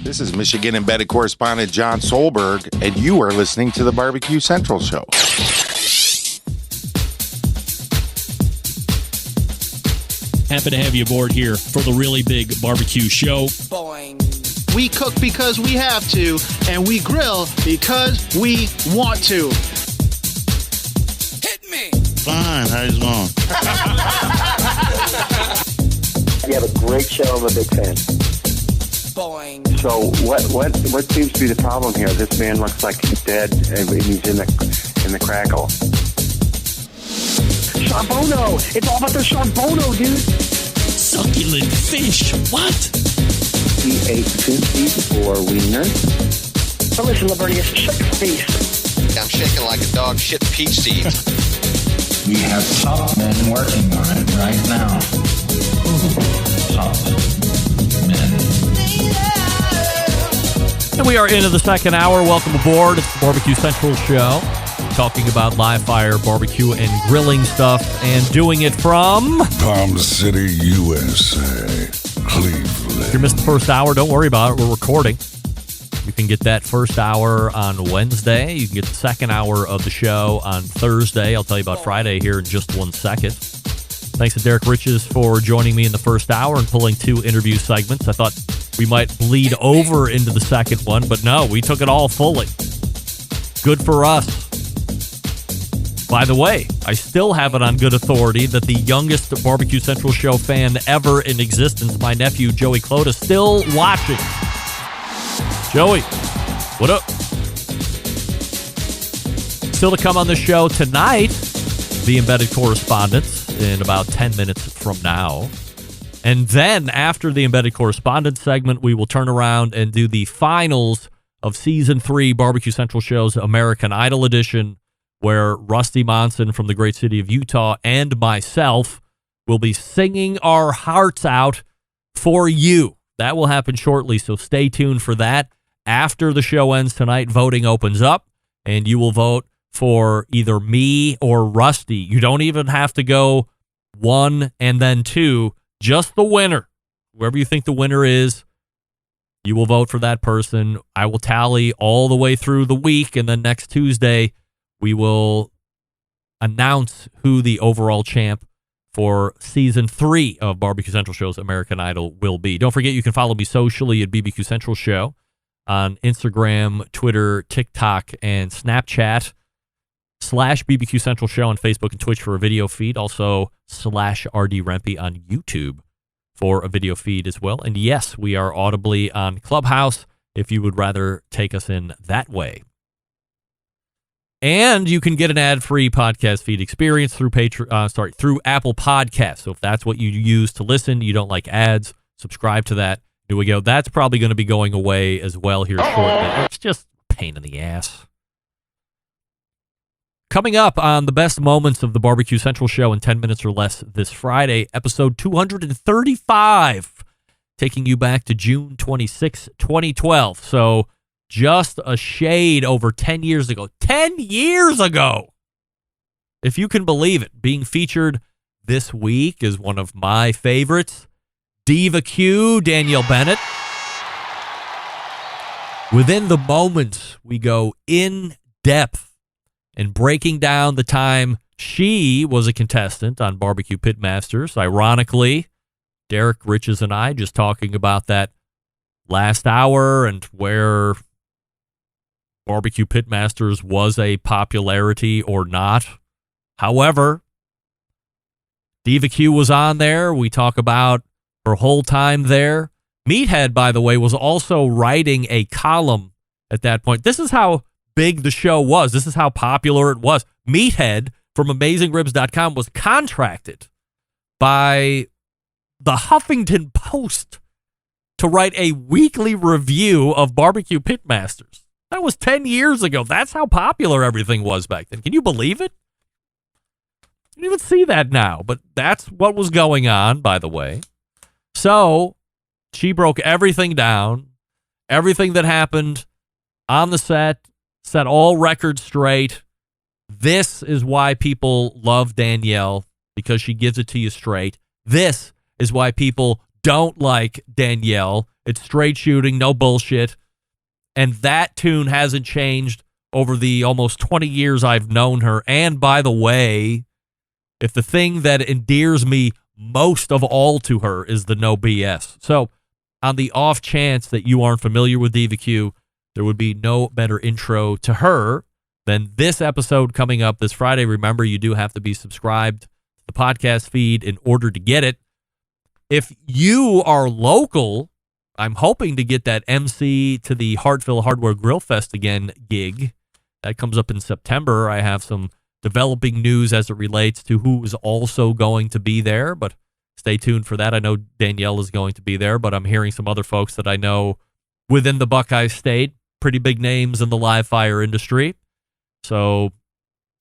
This is Michigan Embedded Correspondent John Solberg, and you are listening to the Barbecue Central Show. Happy to have you aboard here for the really big barbecue show. Boing. We cook because we have to, and we grill because we want to. Hit me! Fine, how's it going? You have a great show. I'm a big fan. Boing. So what seems to be the problem here? This man looks like he's dead and he's in the crackle. Charbono! It's all about the charbono, dude! Succulent fish. What? He ate 54 wieners. Oh, listen, Lavernius, shut your face. I'm shaking like a dog shit peach seeds. We have top men working on it right now. Top men. And we are into the second hour. Welcome aboard. It's the Barbecue Central Show. Talking about live fire, barbecue, and grilling stuff. And doing it from Palm City, USA, Cleveland. If you missed the first hour, don't worry about it. We're recording. You can get that first hour on Wednesday. You can get the second hour of the show on Thursday. I'll tell you about Friday here in just 1 second. Thanks to Derek Riches for joining me in the first hour and pulling 2 interview segments. I thought we might bleed over into the second one, but no, we took it all fully. Good for us. By the way, I still have it on good authority that the youngest Barbecue Central Show fan ever in existence, my nephew Joey Clota, still watching. Joey, what up? Still to come on the show tonight, the Embedded Correspondents in about 10 minutes from now. And then after the Embedded Correspondents segment, we will turn around and do the finals of Season 3 Barbecue Central Show's American Idol edition, where Rusty Monson from the great city of Utah and myself will be singing our hearts out for you. That will happen shortly, so stay tuned for that. After the show ends tonight, voting opens up, and you will vote for either me or Rusty. You don't even have to go 1 and then 2, just the winner. Whoever you think the winner is, you will vote for that person. I will tally all the way through the week, and then next Tuesday, we will announce who the overall champ for Season 3 of Barbecue Central Show's American Idol will be. Don't forget, you can follow me socially at BBQ Central Show on Instagram, Twitter, TikTok, and Snapchat, /BBQ Central Show on Facebook and Twitch for a video feed. Also, /RD Rempe on YouTube for a video feed as well. And yes, we are audibly on Clubhouse if you would rather take us in that way. And you can get an ad-free podcast feed experience through through Apple Podcasts. So if that's what you use to listen, you don't like ads, subscribe to that. Here we go. That's probably going to be going away as well here shortly. It's just a pain in the ass. Coming up on the best moments of the Barbecue Central Show in 10 minutes or less this Friday, episode 235, taking you back to June 26, 2012. So just a shade over 10 years ago. 10 years ago! If you can believe it. Being featured this week is one of my favorites, Diva Q, Danielle Bennett. Within the moments, we go in depth in breaking down the time she was a contestant on Barbecue Pitmasters. Ironically, Derek Riches and I just talking about that last hour and where Barbecue Pitmasters was a popularity or not. However, Diva Q was on there. We talk about her whole time there. Meathead, by the way, was also writing a column at that point. This is how big the show was. This is how popular it was. Meathead from AmazingRibs.com was contracted by the Huffington Post to write a weekly review of Barbecue Pitmasters. That was 10 years ago. That's how popular everything was back then. Can you believe it? You don't even see that now, but that's what was going on, by the way. So she broke everything down, everything that happened on the set all records straight. This is why people love Danielle, because she gives it to you straight. This is why people don't like Danielle. It's straight shooting, no bullshit. And that tune hasn't changed over the almost 20 years I've known her. And by the way, if the thing that endears me most of all to her is the no BS. So on the off chance that you aren't familiar with DVQ, there would be no better intro to her than this episode coming up this Friday. Remember, you do have to be subscribed to the podcast feed in order to get it. If you are local, I'm hoping to get that MC to the Hartville Hardware Grill Fest again gig. That comes up in September. I have some developing news as it relates to who is also going to be there, but stay tuned for that. I know Danielle is going to be there, but I'm hearing some other folks that I know within the Buckeye State, pretty big names in the live fire industry. So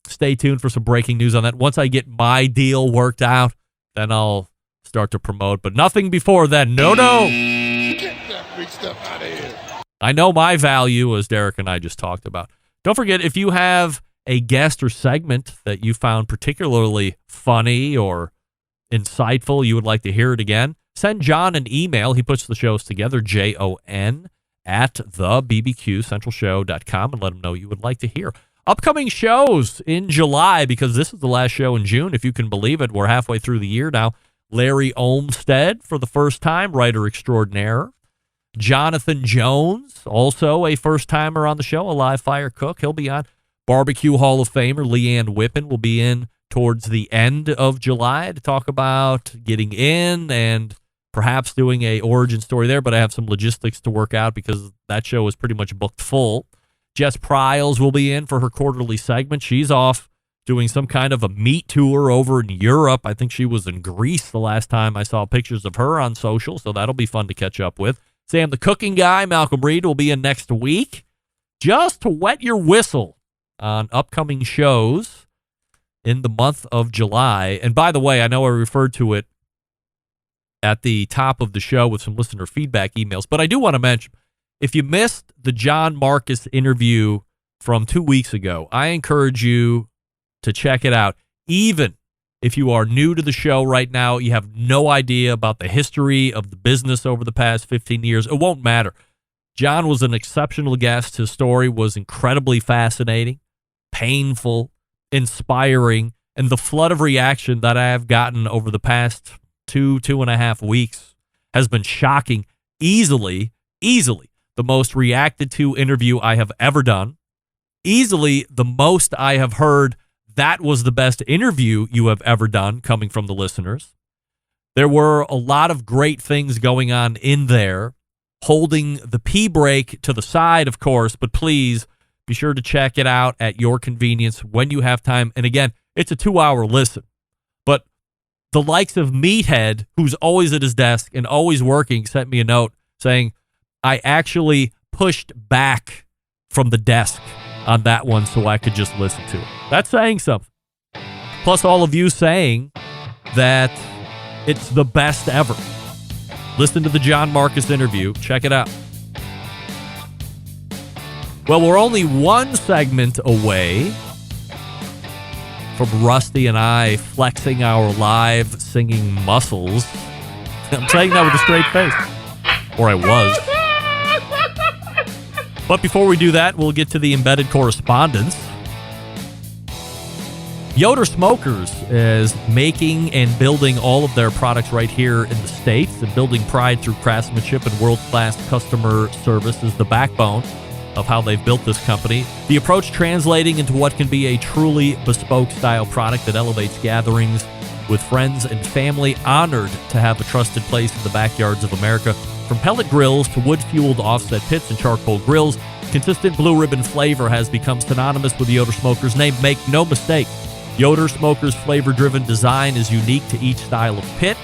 stay tuned for some breaking news on that. Once I get my deal worked out, then I'll start to promote, but nothing before then. No. Get that big stuff out of here. I know my value, as Derek and I just talked about. Don't forget, if you have a guest or segment that you found particularly funny or insightful, you would like to hear it again, send John an email. He puts the shows together, JON@thebbqcentralshow.com, and let him know you would like to hear. Upcoming shows in July, because this is the last show in June, if you can believe it. We're halfway through the year now. Larry Olmsted for the first time, writer extraordinaire. Jonathan Jones, also a first-timer on the show, a live fire cook. He'll be on. BBQ Hall of Famer Leanne Whippen will be in towards the end of July to talk about getting in and perhaps doing a origin story there, but I have some logistics to work out because that show is pretty much booked full. Jess Pryles will be in for her quarterly segment. She's off doing some kind of a meat tour over in Europe. I think she was in Greece the last time I saw pictures of her on social, so that'll be fun to catch up with. Sam the Cooking Guy, Malcolm Reed, will be in next week. Just to wet your whistle on upcoming shows in the month of July. And by the way, I know I referred to it at the top of the show with some listener feedback emails, but I do want to mention, if you missed the John Marcus interview from 2 weeks ago, I encourage you to check it out. Even if you are new to the show right now, you have no idea about the history of the business over the past 15 years, it won't matter. John was an exceptional guest. His story was incredibly fascinating, painful, inspiring, and the flood of reaction that I have gotten over the past 2.5 weeks has been shocking. Easily the most reacted to interview I have ever done. Easily the most I have heard that was the best interview you have ever done coming from the listeners. There were a lot of great things going on in there, holding the pee break to the side, of course, but please be sure to check it out at your convenience when you have time. And again, it's a 2-hour listen, but the likes of Meathead, who's always at his desk and always working, sent me a note saying, I actually pushed back from the desk on that one so I could just listen to it. That's saying something. Plus all of you saying that it's the best ever. Listen to the John Marcus interview. Check it out. Well, we're only one segment away from Rusty and I flexing our live singing muscles. I'm saying that with a straight face. Or I was. But before we do that, we'll get to the Embedded Correspondents. Yoder Smokers is making and building all of their products right here in the States, and building pride through craftsmanship and world-class customer service is the backbone of how they've built this company. The approach translating into what can be a truly bespoke style product that elevates gatherings with friends and family. Honored to have a trusted place in the backyards of America. From pellet grills to wood-fueled offset pits and charcoal grills, consistent blue ribbon flavor has become synonymous with the Yoder Smokers name. Make no mistake, Yoder Smokers' flavor-driven design is unique to each style of pit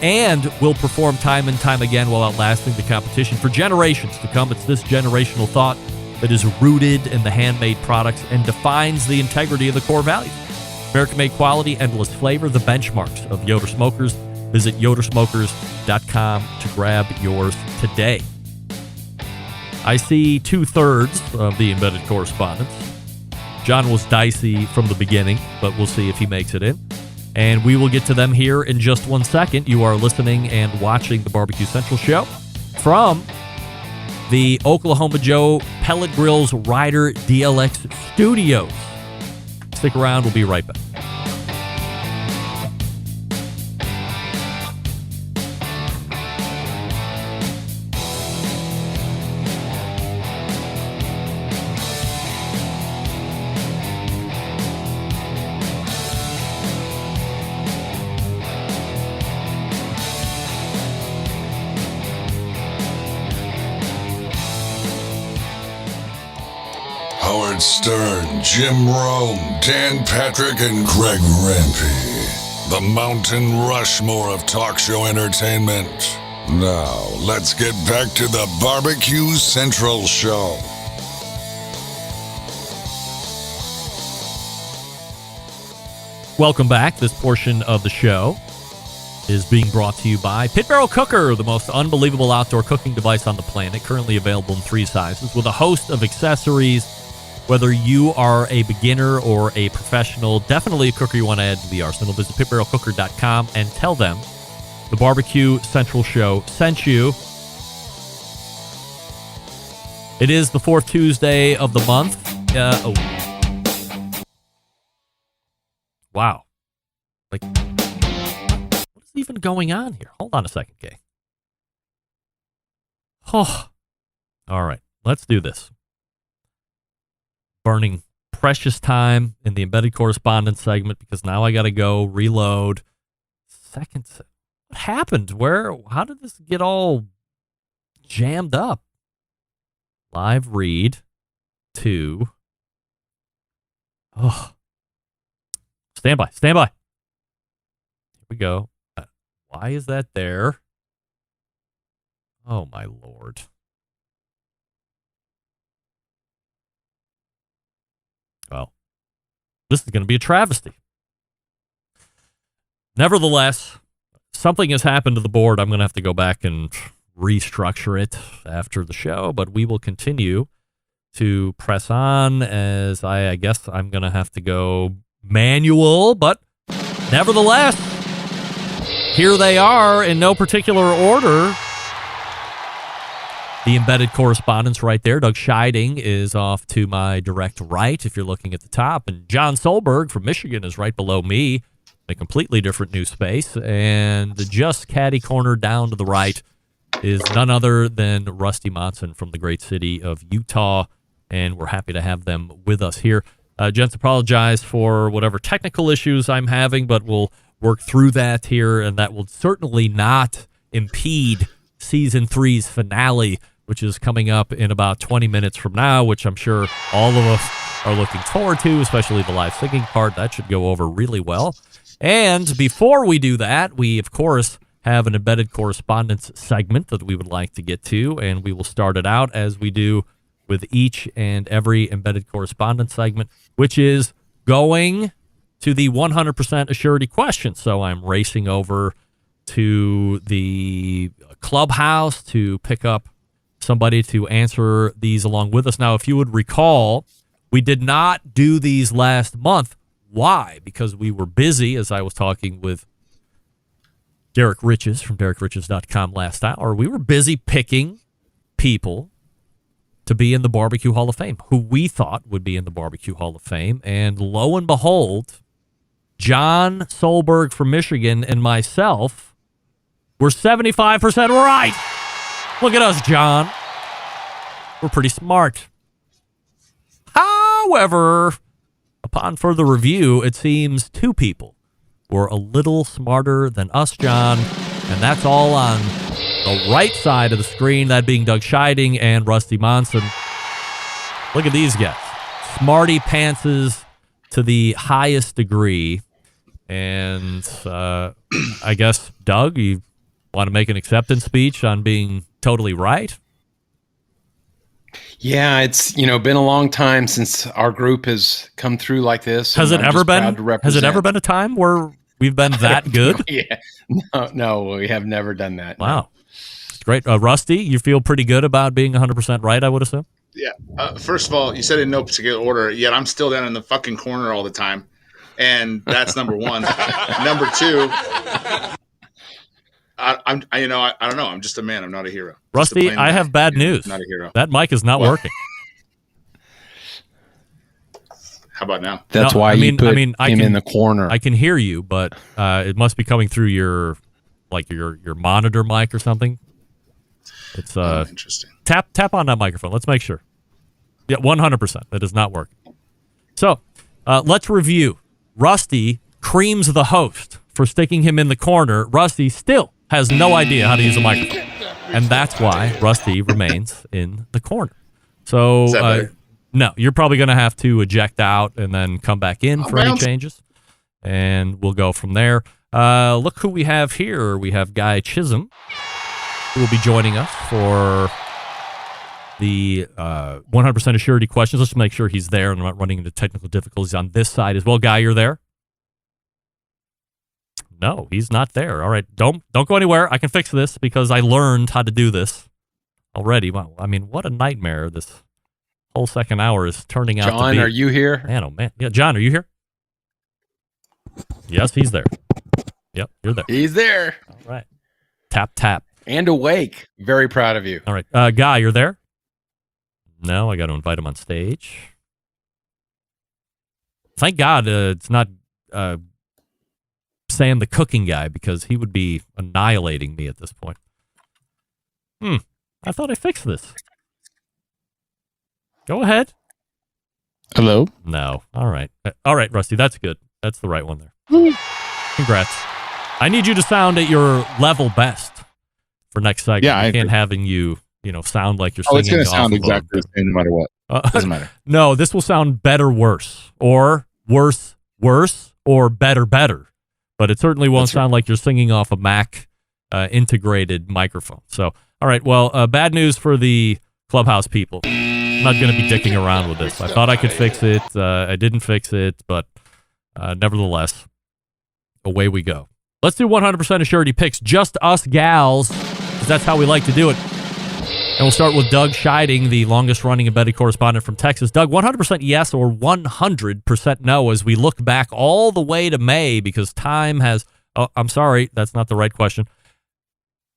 and will perform time and time again while outlasting the competition for generations to come. It's this generational thought that is rooted in the handmade products and defines the integrity of the core values. American-made quality, endless flavor, the benchmarks of Yoder Smokers. Visit yodersmokers.com to grab yours today. I see 2/3 of the Embedded Correspondents. John was dicey from the beginning, but we'll see if he makes it in. And we will get to them here in just 1 second. You are listening and watching the Barbecue Central Show from the Oklahoma Joe Pellet Grills Ryder DLX Studios. Stick around. We'll be right back. Howard Stern, Jim Rome, Dan Patrick, and Greg Rempe. The Mountain Rushmore of talk show entertainment. Now, let's get back to the Barbecue Central Show. Welcome back. This portion of the show is being brought to you by Pit Barrel Cooker, the most unbelievable outdoor cooking device on the planet, currently available in 3 sizes with a host of accessories. Whether you are a beginner or a professional, definitely a cooker you want to add to the arsenal. Visit pitbarrelcooker.com and tell them the Barbecue Central Show sent you. It is the 4th Tuesday of the month. Wow. Like, what is even going on here? Hold on a second, Kay. Oh. All right, let's do this. Burning precious time in the Embedded Correspondence segment because now I got to go reload. What happened? How did this get all jammed up? Live read to. Oh. Stand by. Here we go. Why is that there? Oh, my Lord. Well, this is going to be a travesty. Nevertheless, something has happened to the board. I'm going to have to go back and restructure it after the show, but we will continue to press on as I guess I'm going to have to go manual, but nevertheless, here they are in no particular order. The Embedded Correspondents right there. Doug Scheiding is off to my direct right if you're looking at the top. And John Solberg from Michigan is right below me in a completely different new space. And just catty corner down to the right is none other than Rusty Monson from the great city of Utah. And we're happy to have them with us here. Gents, apologize for whatever technical issues I'm having, but we'll work through that here. And that will certainly not impede Season 3's finale, which is coming up in about 20 minutes from now, which I'm sure all of us are looking forward to, especially the live singing part. That should go over really well. And before we do that, we, of course, have an Embedded Correspondence segment that we would like to get to, and we will start it out as we do with each and every Embedded Correspondence segment, which is going to the 100% Assurtiy Questions. So I'm racing over to the clubhouse to pick up somebody to answer these along with us. Now, if you would recall, we did not do these last month. Why? Because we were busy, as I was talking with Derek Riches from DerekRiches.com last hour. We were busy picking people to be in the BBQ Hall of Fame, who we thought would be in the BBQ Hall of Fame. And lo and behold, John Solberg from Michigan and myself were 75% right. Look at us, John. We're pretty smart. However, upon further review, it seems 2 people were a little smarter than us, John, and that's all on the right side of the screen, that being Doug Scheiding and Rusty Monson. Look at these guys. Smarty pantses to the highest degree. And I guess, Doug, you want to make an acceptance speech on being totally right? Yeah, it's been a long time since our group has come through like this. Has it ever been a time where we've been that good? Yeah, no, we have never done that. Wow, it's great. Rusty, you feel pretty good about being 100% right, I would assume. Yeah. First of all, you said in no particular order. Yet I'm still down in the fucking corner all the time. And that's number one. Number two, I don't know. I'm just a man. I'm not a hero. Rusty, I have bad news. Not a hero. That mic is not working. How about now? That's why you put him in the corner. I can hear you, but it must be coming through your monitor mic or something. It's interesting. Tap on that microphone. Let's make sure. Yeah, 100%. That is not working. So let's review. Rusty creams the host for sticking him in the corner. Rusty still has no idea how to use a microphone, and that's why Rusty remains in the corner. So no, you're probably going to have to eject out and then come back in for any changes, and we'll go from there. Look who we have here. We have Guy Chisholm, who will be joining us for the 100% Assurtiy Questions. Let's make sure he's there and I'm not running into technical difficulties on this side as well. Guy, you're there? No, he's not there. All right, don't go anywhere. I can fix this because I learned how to do this already. Wow, I mean, what a nightmare this whole second hour is turning out to be. John, are you here? Man, oh man. Yeah, John, are you here? Yes, he's there. Yep, you're there. He's there. All right. Tap. And awake. Very proud of you. All right. Guy, you're there? No, I got to invite him on stage. Thank God it's not Sam the cooking guy, because he would be annihilating me at this point. I thought I fixed this. Go ahead. Hello? No. All right. All right, Rusty, that's good. That's the right one there. Congrats. I need you to sound at your level best for next segment. Yeah, I can't having you sound like you're singing. It's going to sound exactly the same no matter what. Doesn't matter. No, this will sound better, worse, or worse, or better. But it certainly won't sound like you're singing off a Mac integrated microphone. So, all right. Well, bad news for the Clubhouse people. I'm not going to be dicking around with this. I thought I could fix it. I didn't fix it, but nevertheless, away we go. Let's do 100% Assurtiy picks, just us gals, because that's how we like to do it. And we'll start with Doug Scheiding, the longest-running embedded correspondent from Texas. Doug, 100% yes or 100% no as we look back all the way to May, because time has... Oh, I'm sorry, that's not the right question.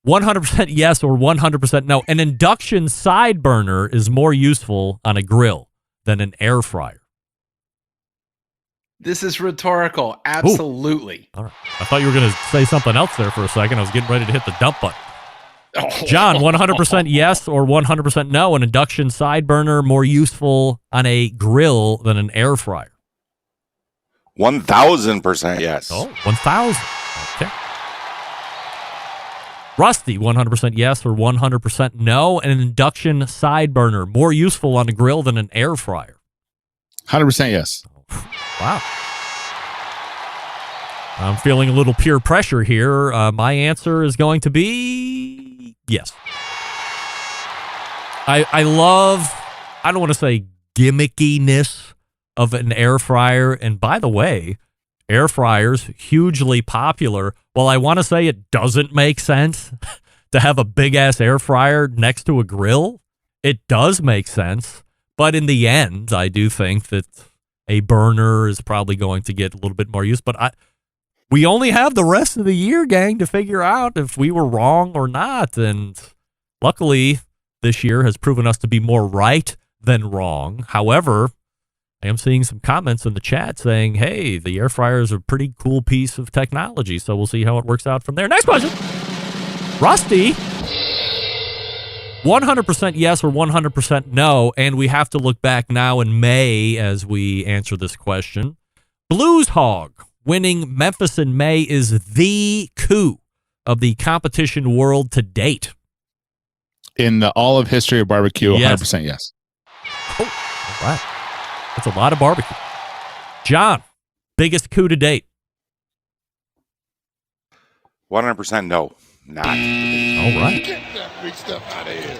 100% yes or 100% no. An induction side burner is more useful on a grill than an air fryer. This is rhetorical. Absolutely. All right. I thought you were going to say something else there for a second. I was getting ready to hit the dump button. John, 100% yes or 100% no. An induction side burner more useful on a grill than an air fryer. 1,000% yes. Oh, 1,000. Okay. Rusty, 100% yes or 100% no. An induction side burner more useful on a grill than an air fryer. 100% yes. Wow. I'm feeling a little peer pressure here. My answer is going to be yes. I love, I don't want to say gimmickiness of an air fryer. And by the way, air fryers, hugely popular. Well, I want to say it doesn't make sense to have a big-ass air fryer next to a grill. It does make sense. But in the end, I do think that a burner is probably going to get a little bit more use. But we only have the rest of the year, gang, to figure out if we were wrong or not. And luckily, this year has proven us to be more right than wrong. However, I am seeing some comments in the chat saying, hey, the air fryer is a pretty cool piece of technology. So we'll see how it works out from there. Next question. Rusty, 100% yes or 100% no. And we have to look back now in May as we answer this question. Blues Hog winning Memphis in May is the coup of the competition world to date. In the all of history of barbecue, 100% yes. Oh, all right. That's a lot of barbecue. John, biggest coup to date. 100% no. Not. All right. Get that big stuff out of here.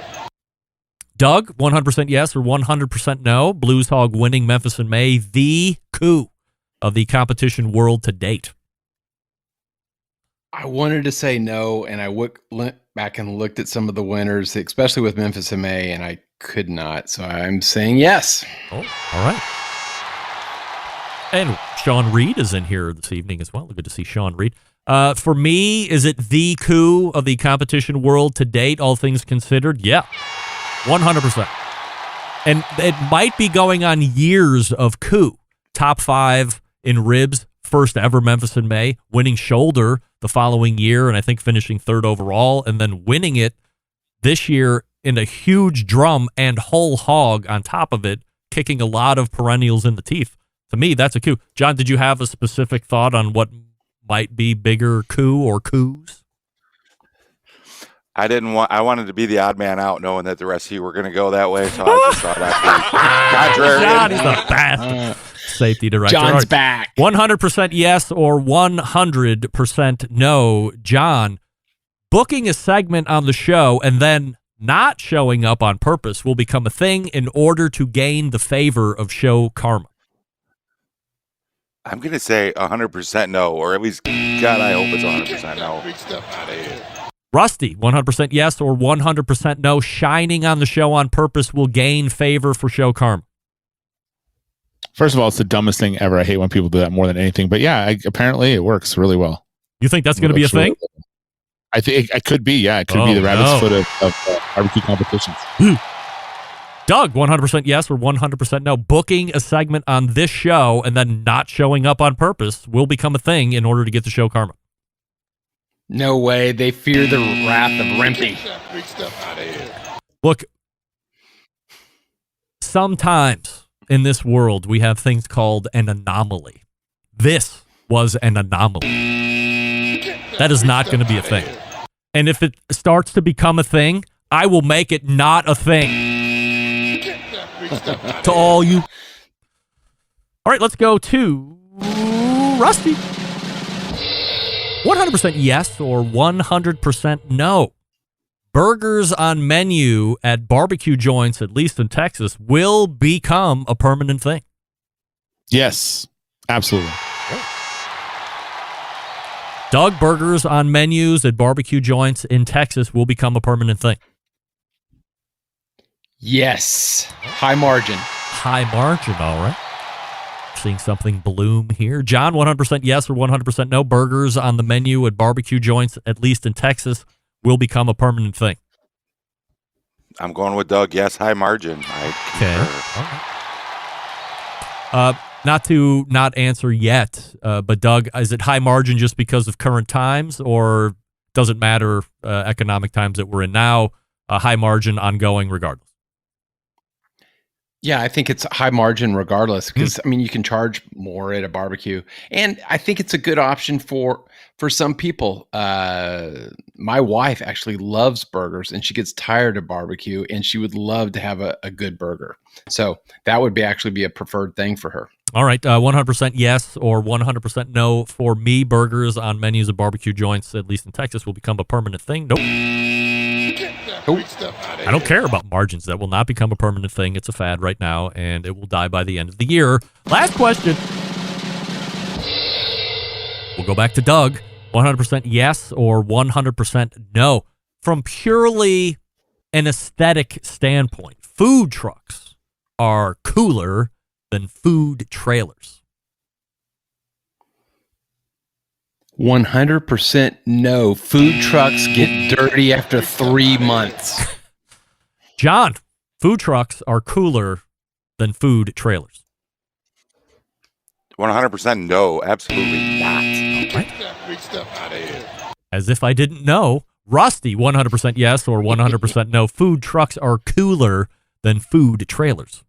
Doug, 100% yes or 100% no. Blues Hog winning Memphis in May, the coup of the competition world to date. I wanted to say no, and I went back and looked at some of the winners, especially with Memphis in May, and I could not. So I'm saying yes. Oh, all right. And Sean Reed is in here this evening as well. Good to see Sean Reed. For me, is it the coup of the competition world to date, all things considered? Yeah, 100%. And it might be going on years of coup. Top 5 in ribs, first ever Memphis in May, winning shoulder the following year, and I think finishing 3rd overall, and then winning it this year in a huge drum and whole hog on top of it, kicking a lot of perennials in the teeth. To me, that's a coup. John, did you have a specific thought on what might be bigger coup or coups? I wanted to be the odd man out, knowing that the rest of you were going to go that way. So I just thought I'd be contrary. John is the best safety director. John's back. 100% yes or 100% no. John, booking a segment on the show and then not showing up on purpose will become a thing in order to gain the favor of show karma. I'm going to say 100% no, or at least, God, I hope it's 100% no. Rusty, 100% yes or 100% no. Shining on the show on purpose will gain favor for show karma. First of all, it's the dumbest thing ever. I hate when people do that more than anything. But yeah, apparently it works really well. You think that's going to be a thing? I think it could be. Yeah, it could be the rabbit's foot of barbecue competitions. Doug, 100% yes or 100% no. Booking a segment on this show and then not showing up on purpose will become a thing in order to get the show karma. No way. They fear the wrath of Rempy. Look, sometimes in this world we have things called an anomaly. This was an anomaly. That is not going to be a thing. And if it starts to become a thing, I will make it not a thing. To all you. All right, let's go to Rusty. 100% yes or 100% no. Burgers on menu at barbecue joints, at least in Texas, will become a permanent thing. Yes, absolutely. Doug, burgers on menus at barbecue joints in Texas will become a permanent thing. Yes. High margin. High margin, all right. Seeing something bloom here. John, 100% yes or 100% no. Burgers on the menu at barbecue joints, at least in Texas, will become a permanent thing. I'm going with Doug. Yes, high margin. Okay. Not to not answer yet, but Doug, is it high margin just because of current times, or does it matter economic times that we're in now? High margin ongoing regardless. Yeah, I think it's high margin regardless because, I mean, you can charge more at a barbecue. And I think it's a good option for some people. My wife actually loves burgers and she gets tired of barbecue and she would love to have a good burger. So that would actually be a preferred thing for her. All right, 100% yes or 100% no for me. Burgers on menus of barbecue joints, at least in Texas, will become a permanent thing. Nope. I don't care about margins. That will not become a permanent thing. It's a fad right now, and it will die by the end of the year. Last question. We'll go back to Doug. 100% yes or 100% no. From purely an aesthetic standpoint, food trucks are cooler than food trailers. 100% no. Food trucks get dirty after 3 months. John, food trucks are cooler than food trailers. 100% no. Absolutely not. Right. As if I didn't know. Rusty, 100% yes or 100% no. Food trucks are cooler than food trailers.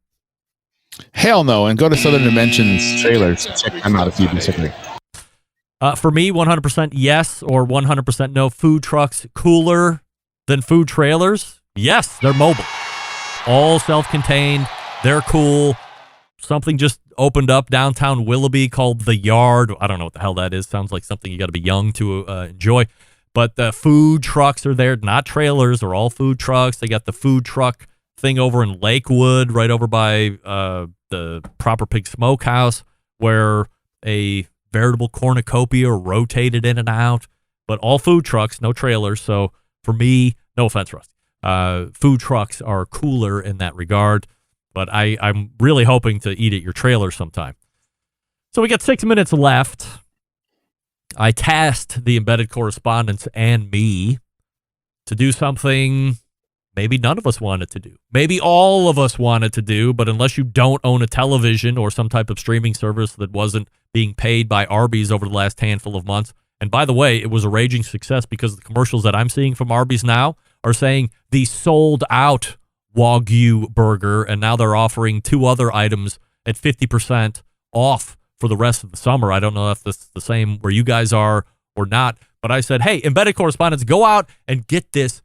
Hell no. And go to Southern Dimensions trailers and check them out if you disagree. For me, 100% yes or 100% no. Food trucks cooler than food trailers? Yes, they're mobile. All self-contained. They're cool. Something just opened up downtown Willoughby called The Yard. I don't know what the hell that is. Sounds like something you got to be young to enjoy. But the food trucks are there, not trailers. They're all food trucks. They got the food truck thing over in Lakewood, right over by the Proper Pig Smokehouse, where a veritable cornucopia rotated in and out. But all food trucks, no trailers. So for me, no offense, Rusty, food trucks are cooler in that regard. But I'm really hoping to eat at your trailer sometime. So we got 6 minutes left. I tasked the embedded correspondents and me to do something maybe none of us wanted to do. Maybe all of us wanted to do, but unless you don't own a television or some type of streaming service that wasn't being paid by Arby's over the last handful of months, and by the way, it was a raging success because the commercials that I'm seeing from Arby's now are saying the sold out Wagyu burger, and now they're offering 2 other items at 50% off for the rest of the summer. I don't know if that's the same where you guys are or not, but I said, hey, embedded correspondents, go out and get this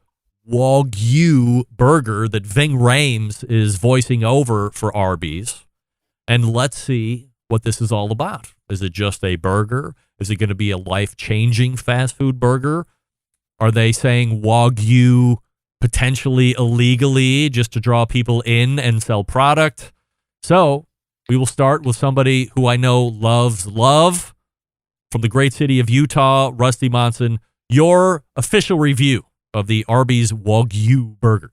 Wagyu burger that Ving Rhames is voicing over for Arby's, and let's see what this is all about. Is it just a burger? Is it going to be a life-changing fast food burger? Are they saying Wagyu potentially illegally just to draw people in and sell product? So we will start with somebody who I know loves love from the great city of Utah, Rusty Monson. Your official review of the Arby's Wagyu burger.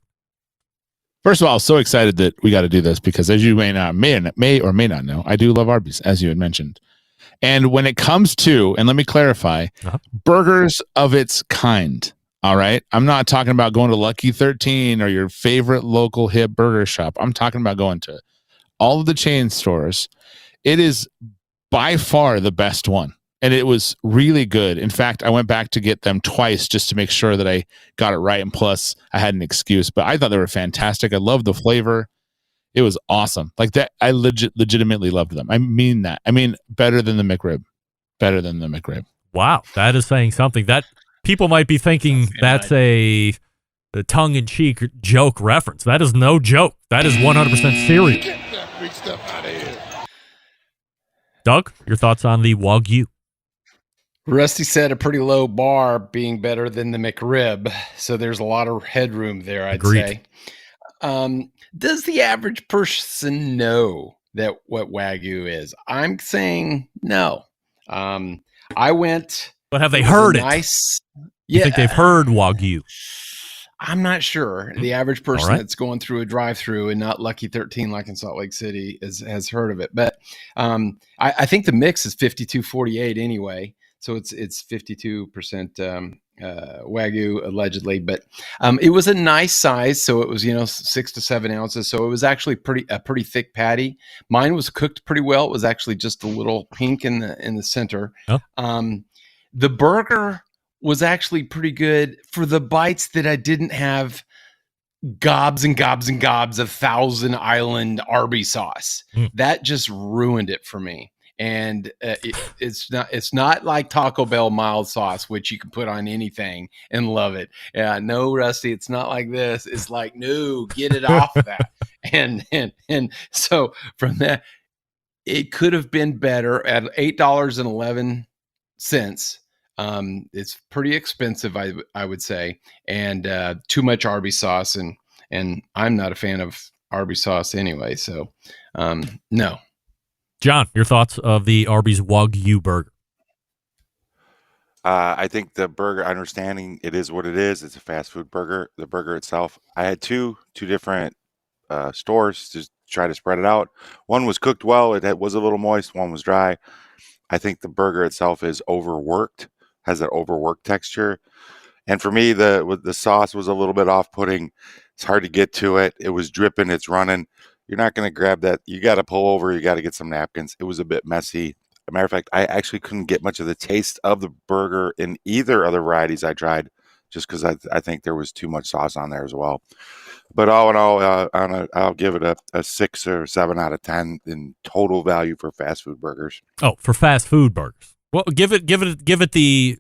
First of all, so excited that we got to do this because, as you may or may not know, I do love Arby's, as you had mentioned. And when it comes to, and let me clarify, burgers of its kind, all right? I'm not talking about going to Lucky 13 or your favorite local hip burger shop. I'm talking about going to all of the chain stores. It is by far the best one. And it was really good. In fact, I went back to get them twice just to make sure that I got it right. And plus, I had an excuse. But I thought they were fantastic. I loved the flavor. It was awesome. Like that, I legitimately loved them. I mean that. I mean, better than the McRib. Better than the McRib. Wow, that is saying something. That people might be thinking that's a tongue-in-cheek joke reference. That is no joke. That is 100% serious. Get that big stuff out of here. Doug, your thoughts on the Wagyu? Rusty set a pretty low bar being better than the McRib, so there's a lot of headroom there, I'd say. Does the average person know that what Wagyu is? I'm saying no. I went... But have they heard it? You think they've heard Wagyu? I'm not sure. The average person that's going through a drive-through and not Lucky 13 like in Salt Lake City has heard of it. But I think the mix is 52-48 anyway. So it's 52% Wagyu allegedly, but it was a nice size. So it was 6 to 7 ounces. So it was actually a pretty thick patty. Mine was cooked pretty well. It was actually just a little pink in the center. Oh. The burger was actually pretty good for the bites that I didn't have gobs and gobs and gobs of Thousand Island Arby sauce. That just ruined it for me. And it's not like Taco Bell mild sauce, which you can put on anything and love it. No, Rusty, it's not like this. It's like, no, get it off that. And so from that, it could have been better at $8.11. It's pretty expensive, I would say, and too much Arby sauce, and I'm not a fan of Arby sauce anyway. So no. John, your thoughts of the Arby's Wagyu burger? I think the burger, understanding it is what it is. It's a fast food burger. The burger itself, I had two different stores to try to spread it out. One was cooked well. It was a little moist. One was dry. I think the burger itself is overworked, has that overworked texture. And for me, the sauce was a little bit off-putting. It's hard to get to it. It was dripping. It's running. You're not going to grab that. You got to pull over. You got to get some napkins. It was a bit messy. As a matter of fact, I actually couldn't get much of the taste of the burger in either of the varieties I tried, just because I think there was too much sauce on there as well. But all in all, I'll give it a 6 or 7 out of 10 in total value for fast food burgers. Oh, for fast food burgers. Well, give it the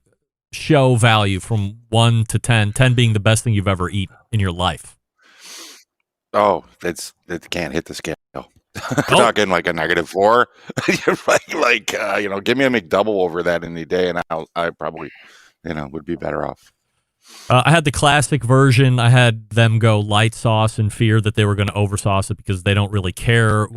show value from 1 to 10. 10 being the best thing you've ever eaten in your life. Oh, it can't hit the scale. Talking like a -4. Give me a McDouble over that any day, and I probably, would be better off. I had the classic version. I had them go light sauce in fear that they were going to oversauce it because they don't really care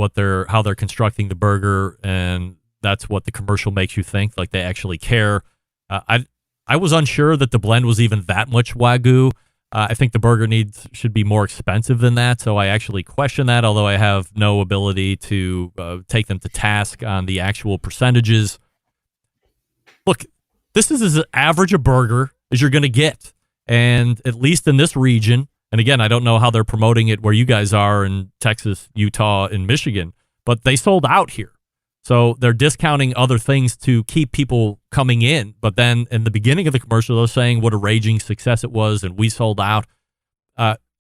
how they're constructing the burger, and that's what the commercial makes you think, like they actually care. I was unsure that the blend was even that much Wagyu. I think the burger should be more expensive than that, so I actually question that, although I have no ability to take them to task on the actual percentages. Look, this is as average a burger as you're going to get, and at least in this region, and again, I don't know how they're promoting it where you guys are in Texas, Utah, and Michigan, but they sold out here. So they're discounting other things to keep people coming in. But then in the beginning of the commercial, they're saying what a raging success it was, and we sold out.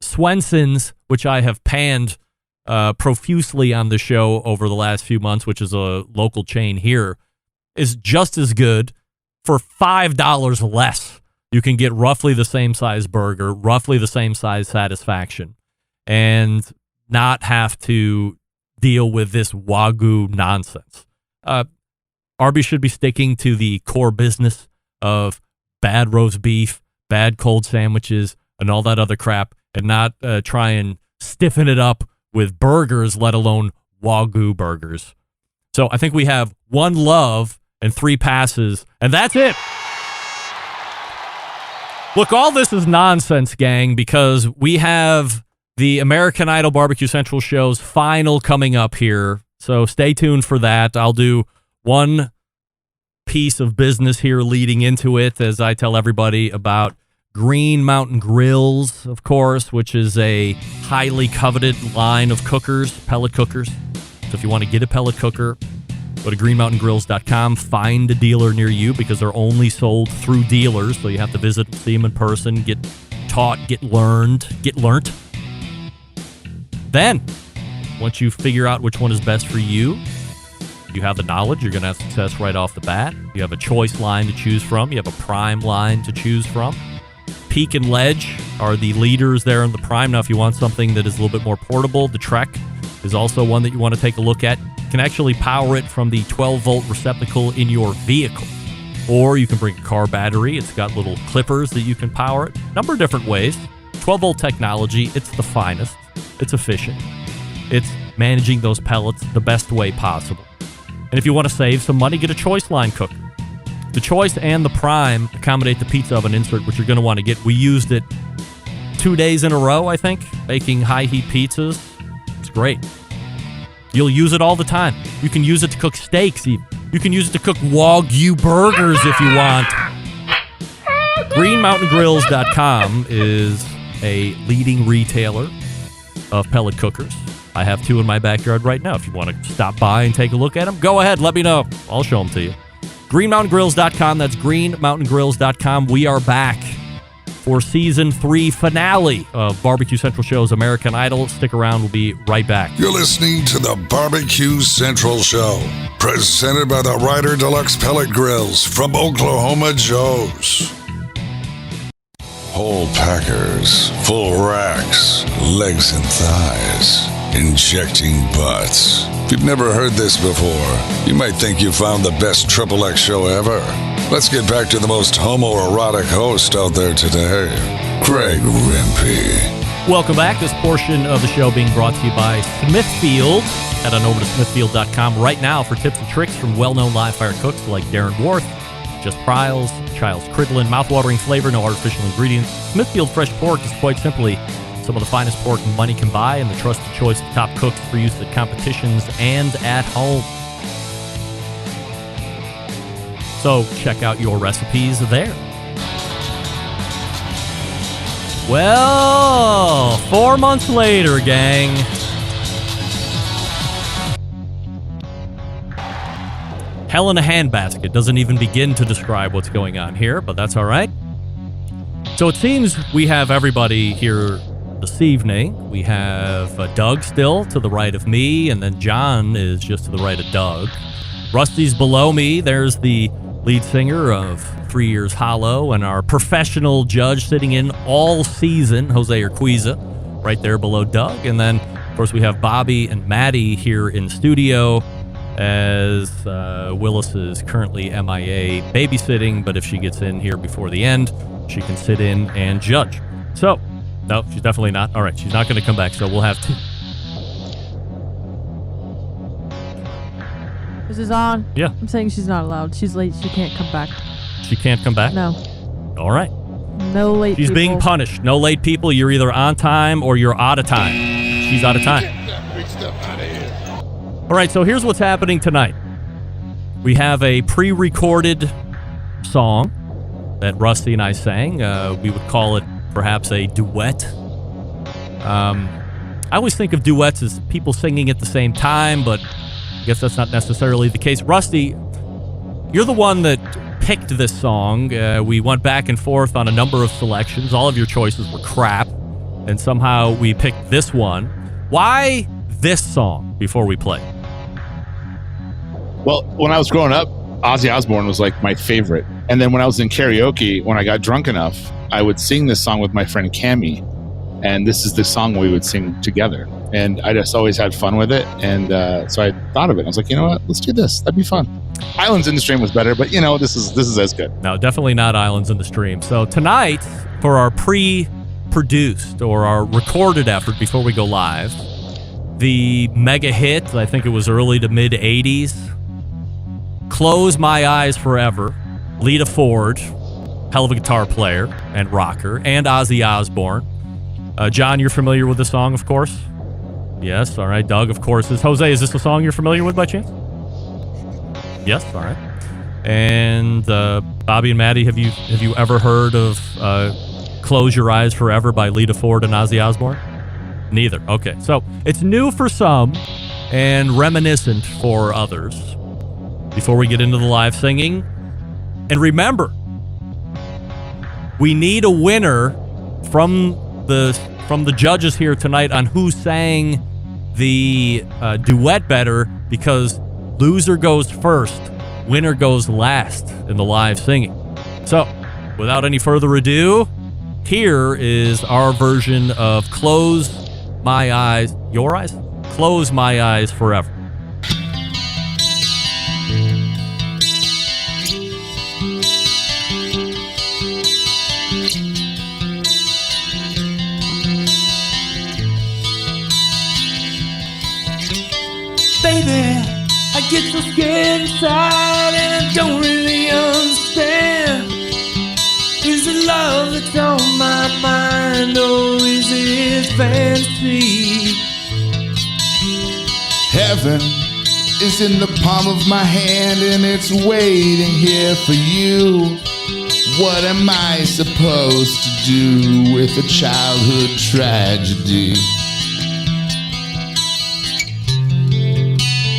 Swenson's, which I have panned profusely on the show over the last few months, which is a local chain here, is just as good for $5 less. You can get roughly the same size burger, roughly the same size satisfaction, and not have to deal with this Wagyu nonsense. Arby should be sticking to the core business of bad roast beef, bad cold sandwiches, and all that other crap, and not try and stiffen it up with burgers, let alone Wagyu burgers. So I think we have 1 love and 3 passes, and that's it. Look, all this is nonsense, gang, because we have the American Idol Barbecue Central show's final coming up here, so stay tuned for that. I'll do one piece of business here leading into it as I tell everybody about Green Mountain Grills, of course, which is a highly coveted line of cookers, pellet cookers. So if you want to get a pellet cooker, go to greenmountaingrills.com, find a dealer near you because they're only sold through dealers, so you have to visit and see them in person, get taught, get learned. Then, once you figure out which one is best for you, you have the knowledge, you're going to have success right off the bat. You have a choice line to choose from. You have a prime line to choose from. Peak and Ledge are the leaders there in the prime. Now, if you want something that is a little bit more portable, the Trek is also one that you want to take a look at. You can actually power it from the 12-volt receptacle in your vehicle. Or you can bring a car battery. It's got little clippers that you can power it. Number of different ways. 12-volt technology, it's the finest. It's efficient. It's managing those pellets the best way possible. And if you want to save some money, get a choice line cooker. The choice and the prime accommodate the pizza oven insert, which you're going to want to get. We used it 2 days in a row, I think, making high-heat pizzas. It's great. You'll use it all the time. You can use it to cook steaks even. You can use it to cook Wagyu burgers if you want. GreenMountainGrills.com is a leading retailer of pellet cookers. I have 2 in my backyard right now. If you want to stop by and take a look at them, go ahead. Let me know. I'll show them to you. GreenMountainGrills.com. That's GreenMountainGrills.com. We are back for Season 3 finale of Barbecue Central Show's American Idol. Stick around. We'll be right back. You're listening to the Barbecue Central Show, presented by the Ryder Deluxe Pellet Grills from Oklahoma Joe's. Whole packers, full racks, legs and thighs, injecting butts. If you've never heard this before, you might think you found the best XXX show ever. Let's get back to the most homoerotic host out there today, Greg Rempe. Welcome back. This portion of the show being brought to you by Smithfield. Head on over to Smithfield.com right now for tips and tricks from well-known live-fire cooks like Darren Worth, Just Pryles, Child's Cridlin, mouth-watering flavor, no artificial ingredients. Smithfield Fresh Pork is quite simply some of the finest pork money can buy and the trusted choice of top cooks for use at competitions and at home. So check out your recipes there. Well, 4 months later, gang. Hell in a handbasket doesn't even begin to describe what's going on here, but that's all right. So it seems we have everybody here this evening. We have Doug still to the right of me, and then John is just to the right of Doug. Rusty's below me. There's the lead singer of 3 Years Hollow, and our professional judge sitting in all season, Jose Urquiza, right there below Doug. And then, of course, we have Bobby and Maddie here in studio, as Willis is currently MIA babysitting, but if she gets in here before the end, she can sit in and judge. So, no, she's definitely not. All right, she's not going to come back, so we'll have to. This is on? Yeah. I'm saying she's not allowed. She's late. She can't come back. She can't come back? No. All right. No late She's people. being punished. No late people. You're either on time or you're out of time. She's out of time. All right, so here's what's happening tonight. We have a pre-recorded song that Rusty and I sang. We would call it perhaps a duet. I always think of duets as people singing at the same time, but I guess that's not necessarily the case. Rusty, you're the one that picked this song. We went back and forth on a number of selections. All of your choices were crap, and somehow we picked this one. Why this song before we play? Well, when I was growing up, Ozzy Osbourne was like my favorite. And then when I was in karaoke, when I got drunk enough, I would sing this song with my friend Cammie. And this is the song we would sing together. And I just always had fun with it. And so I thought of it. I was like, you know what? Let's do this. That'd be fun. Islands in the Stream was better, but this is as good. No, definitely not Islands in the Stream. So tonight, for our pre-produced or our recorded effort before we go live, the mega hit, I think it was early to mid 80s, Close My Eyes Forever, Lita Ford, hell of a guitar player and rocker, and Ozzy Osbourne. John, you're familiar with the song, of course? Yes, all right. Doug, of course, is. Jose, is this a song you're familiar with by chance? Yes, all right. And Bobby and Maddie, have you ever heard of Close Your Eyes Forever by Lita Ford and Ozzy Osbourne? Neither. Okay, so it's new for some and reminiscent for others. Before we get into the live singing, and remember, we need a winner from the judges here tonight on who sang the duet better, because loser goes first, winner goes last in the live singing. So, without any further ado, here is our version of Close My Eyes, Your Eyes? Close My Eyes Forever. Baby, I get so scared inside and I don't really understand. Is it love that's on my mind or is it fantasy? Heaven is in the palm of my hand and it's waiting here for you. What am I supposed to do with a childhood tragedy?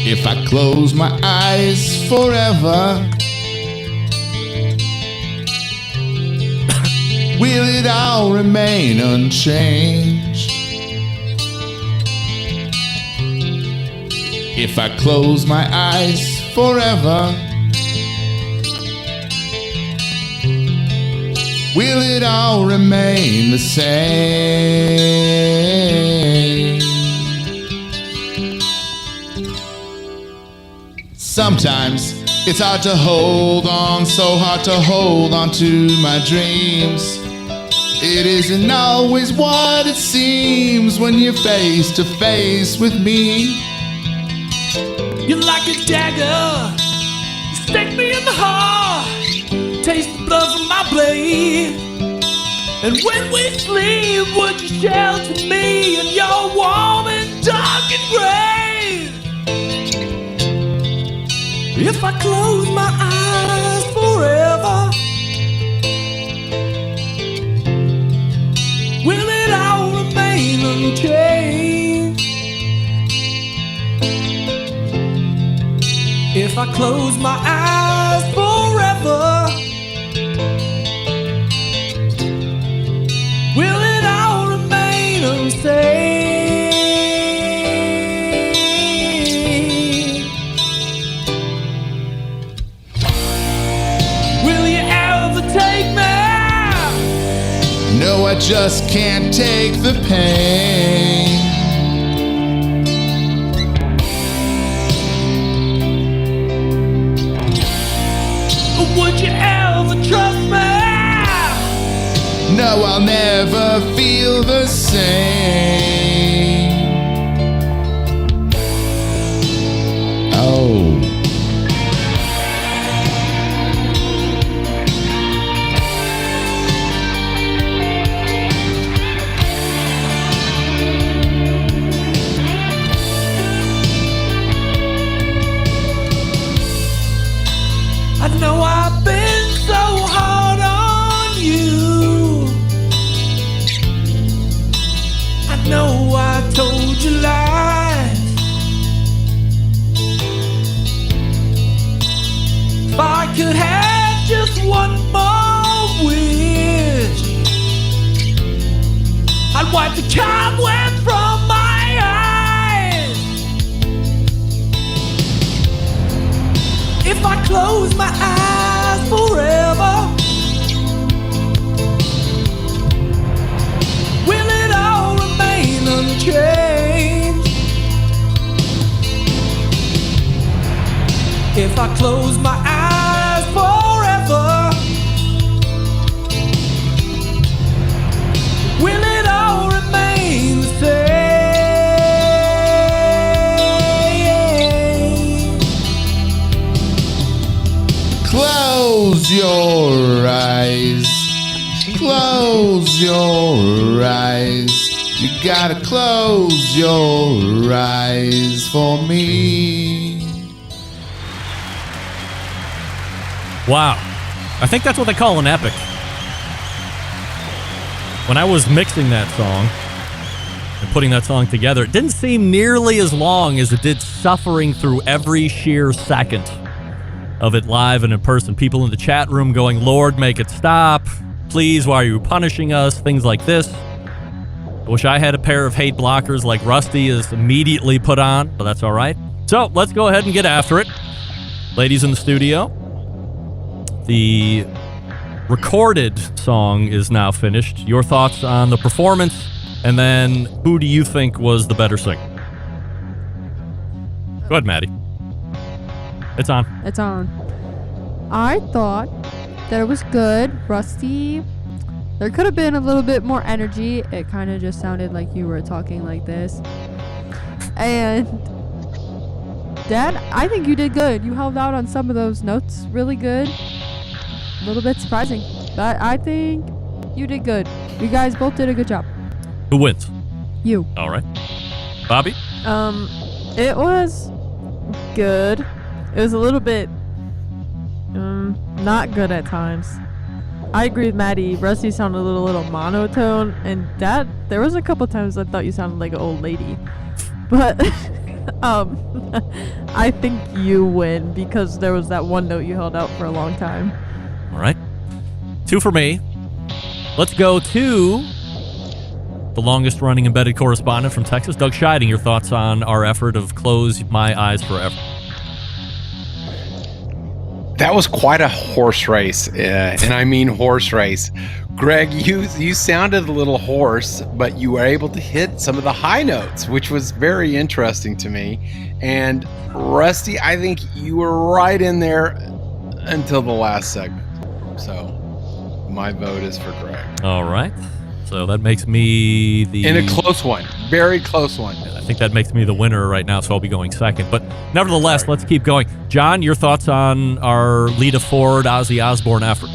If I close my eyes forever, will it all remain unchanged? If I close my eyes forever, will it all remain the same? Sometimes it's hard to hold on, so hard to hold on to my dreams. It isn't always what it seems when you're face to face with me. You're like a dagger, you stick me in the heart, taste the blood from my blade. And when we sleep, would you shelter me in your warm and dark grave? If I close my eyes forever, will it all remain unchanged? If I close my eyes forever, will it all remain unsafe? No, I just can't take the pain. Would you ever trust me? No, I'll never feel the same. Oh. cobweb from my eyes. If I close my eyes forever, will it all remain unchanged? If I close my eyes forever, will it all remain the same? Close your eyes. Close your eyes. You gotta close your eyes for me. Wow. I think that's what they call an epic. When I was mixing that song and putting that song together, it didn't seem nearly as long as it did suffering through every sheer second of it live and in person. People in the chat room going, Lord, make it stop. Please, why are you punishing us? Things like this. I wish I had a pair of hate blockers like Rusty is immediately put on, but that's all right. So let's go ahead and get after it. Ladies in the studio, the recorded song is now finished. Your thoughts on the performance, and then who do you think was the better singer? Go ahead, Maddie. It's on. It's on. I thought that it was good. Rusty, there could have been a little bit more energy. It kind of just sounded like you were talking like this. And Dad, I think you did good. You held out on some of those notes really good. A little bit surprising, but I think you did good. You guys both did a good job. Who wins? You. All right. Bobby? It was good. It was a little bit not good at times. I agree with Maddie. Rusty sounded a little monotone, and Dad, there was a couple times I thought you sounded like an old lady. But I think you win because there was that one note you held out for a long time. All right. 2 for me. Let's go to the longest running embedded correspondent from Texas, Doug Scheiding. Your thoughts on our effort of Close My Eyes Forever? That was quite a horse race, and I mean horse race. Greg, you sounded a little hoarse, but you were able to hit some of the high notes, which was very interesting to me. And Rusty, I think you were right in there until the last segment. So my vote is for Greg. All right. So that makes me the... In a close one. Very close one. I think that makes me the winner right now, so I'll be going second. But nevertheless, let's keep going. John, your thoughts on our Lita Ford, Ozzy Osbourne effort?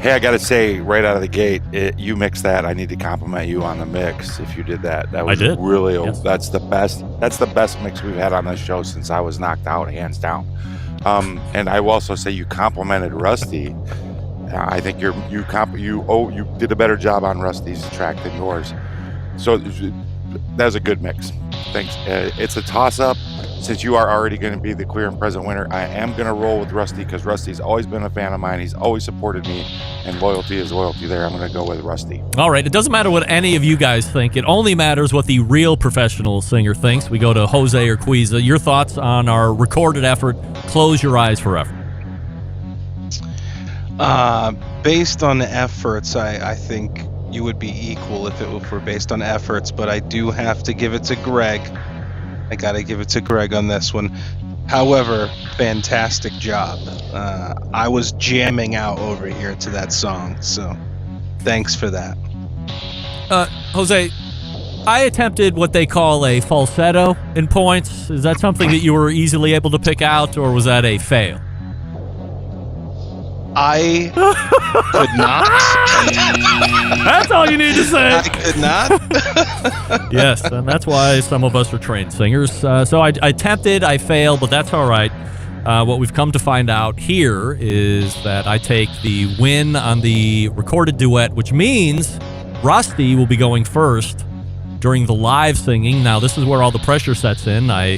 Hey, I got to say, right out of the gate, you mixed that. I need to compliment you on the mix if you did that. That was really, yes. That's the best. That's the best mix we've had on this show since I was knocked out, hands down. And I will also say you complimented Rusty. I think you did a better job on Rusty's track than yours. So that was a good mix. Thanks. It's a toss-up. Since you are already going to be the clear and present winner, I am going to roll with Rusty because Rusty's always been a fan of mine. He's always supported me, and loyalty is loyalty there. I'm going to go with Rusty. All right. It doesn't matter what any of you guys think. It only matters what the real professional singer thinks. We go to Jose or Quiza. Your thoughts on our recorded effort, Close Your Eyes Forever? Based on the efforts, I think you would be equal if it were based on efforts, but I do have to give it to Greg. I gotta give it to Greg on this one. However, fantastic job. I was jamming out over here to that song, so thanks for that. Jose, I attempted what they call a falsetto in points. Is that something that you were easily able to pick out, or was that a fail? I could not. That's all you need to say. I could not. Yes, and that's why some of us are trained singers. So I attempted, I failed, but that's all right. What we've come to find out here is that I take the win on the recorded duet, which means Rusty will be going first during the live singing. Now, this is where all the pressure sets in. I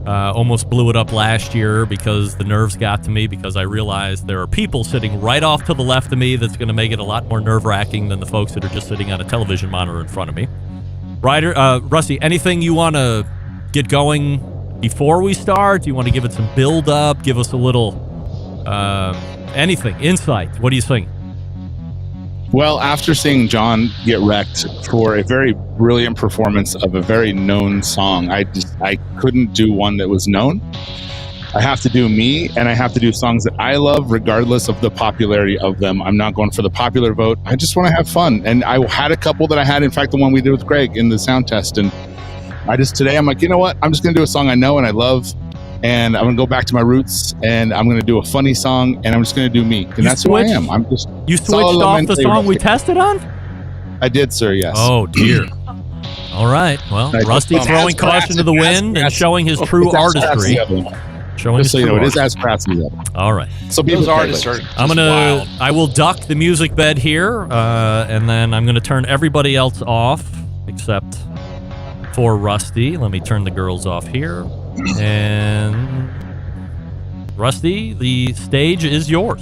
Almost blew it up last year because the nerves got to me because I realized there are people sitting right off to the left of me that's going to make it a lot more nerve-wracking than the folks that are just sitting on a television monitor in front of me. Rusty, anything you want to get going before we start? Do you want to give it some build-up? Give us a little anything, insight? What do you think? Well, after seeing John get wrecked for a very brilliant performance of a very known song, I couldn't do one that was known. I have to do me, and I have to do songs that I love regardless of the popularity of them. I'm not going for the popular vote. I just want to have fun. And I had a couple that I had, in fact, the one we did with Greg in the sound test. And today I'm like, you know what? I'm just going to do a song I know and I love. And I'm going to go back to my roots, and I'm going to do a funny song, and I'm just going to do me. And that's who I am. You switched off the song we tested on? I did, sir, yes. Oh, dear. All right. Well, Rusty throwing caution to the wind and showing his true artistry. Just so you know, it is as crassy. All right. So those artists are I will duck the music bed here, and then I'm going to turn everybody else off except for Rusty. Let me turn the girls off here. And Rusty, the stage is yours.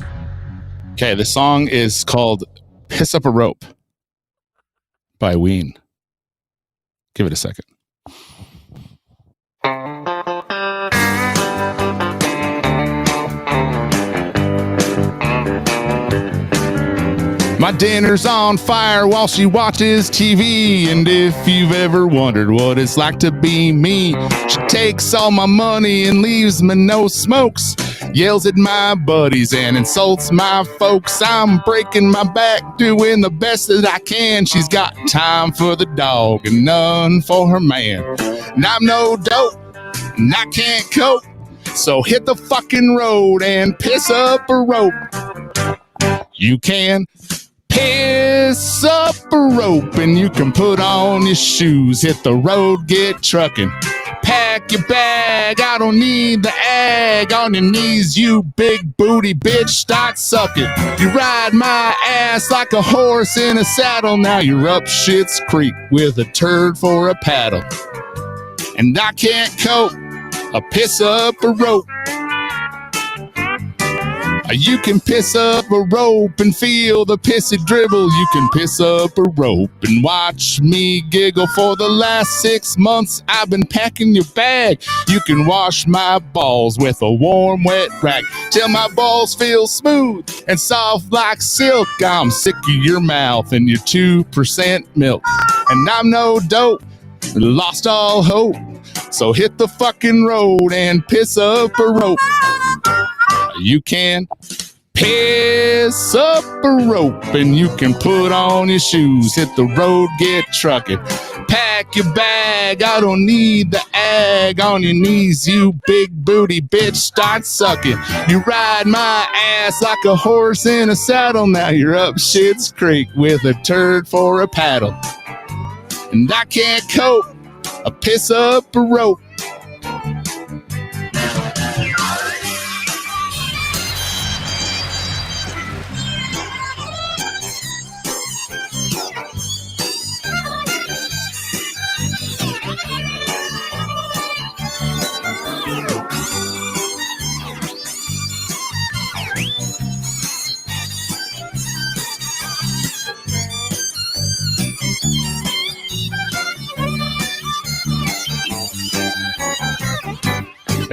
Okay, the song is called Piss Up a Rope by Ween. Give it a second. My dinner's on fire while she watches TV. And if you've ever wondered what it's like to be me, she takes all my money and leaves me no smokes. Yells at my buddies and insults my folks. I'm breaking my back, doing the best that I can. She's got time for the dog and none for her man. And I'm no dope, and I can't cope. So hit the fucking road and piss up a rope. You can piss up a rope and you can put on your shoes. Hit the road, get trucking. Pack your bag, I don't need the ag. On your knees, you big booty bitch, start sucking. You ride my ass like a horse in a saddle. Now you're up Schitt's Creek with a turd for a paddle. And I can't cope, I piss up a rope. You can piss up a rope and feel the pissy dribble. You can piss up a rope and watch me giggle. For the last 6 months, I've been packing your bag. You can wash my balls with a warm, wet rag till my balls feel smooth and soft like silk. I'm sick of your mouth and your 2% milk. And I'm no dope, lost all hope. So hit the fucking road and piss up a rope. You can piss up a rope and you can put on your shoes. Hit the road, get trucking. Pack your bag, I don't need the ag. On your knees, you big booty bitch, start sucking. You ride my ass like a horse in a saddle. Now you're up Schitt's Creek with a turd for a paddle. And I can't cope, I piss up a rope.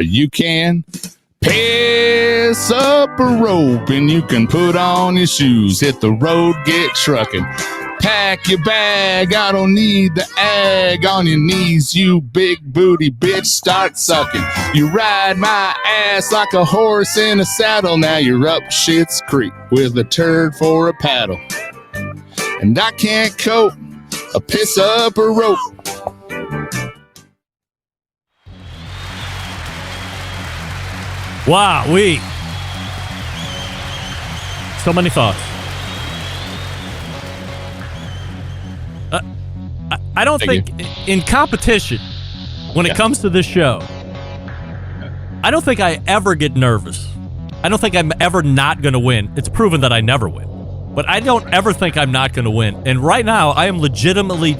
You can piss up a rope and you can put on your shoes. Hit the road, get trucking. Pack your bag, I don't need the ag. On your knees, you big booty bitch, start sucking. You ride my ass like a horse in a saddle. Now you're up Schitt's Creek with a turd for a paddle. And I can't cope, I piss up a rope. Wow, so many thoughts. I don't think in competition, when it comes to this show, I don't think I ever get nervous. I don't think I'm ever not going to win. It's proven that I never win. But I don't ever think I'm not going to win. And right now, I am legitimately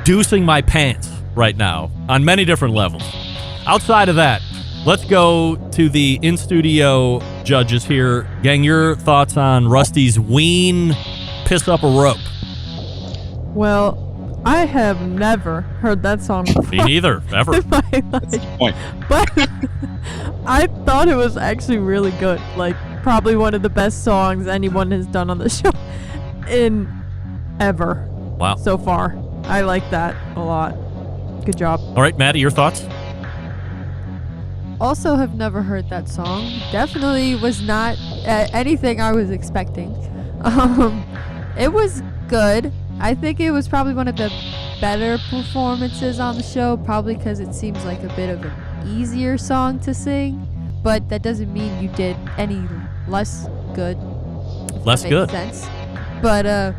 deucing my pants right now on many different levels. Outside of that, let's go to the in-studio judges here. Gang, your thoughts on Rusty's Ween Piss Up a Rope? Well, I have never heard that song before. Me neither, ever. In my life. But I thought it was actually really good. Like, probably one of the best songs anyone has done on the show in ever. Wow. So far. I like that a lot. Good job. All right, Maddie, your thoughts? Also have never heard that song. Definitely was not anything I was expecting. It was good. I think it was probably one of the better performances on the show, probably because it seems like a bit of an easier song to sing, but that doesn't mean you did any less good. Less good. Sense. But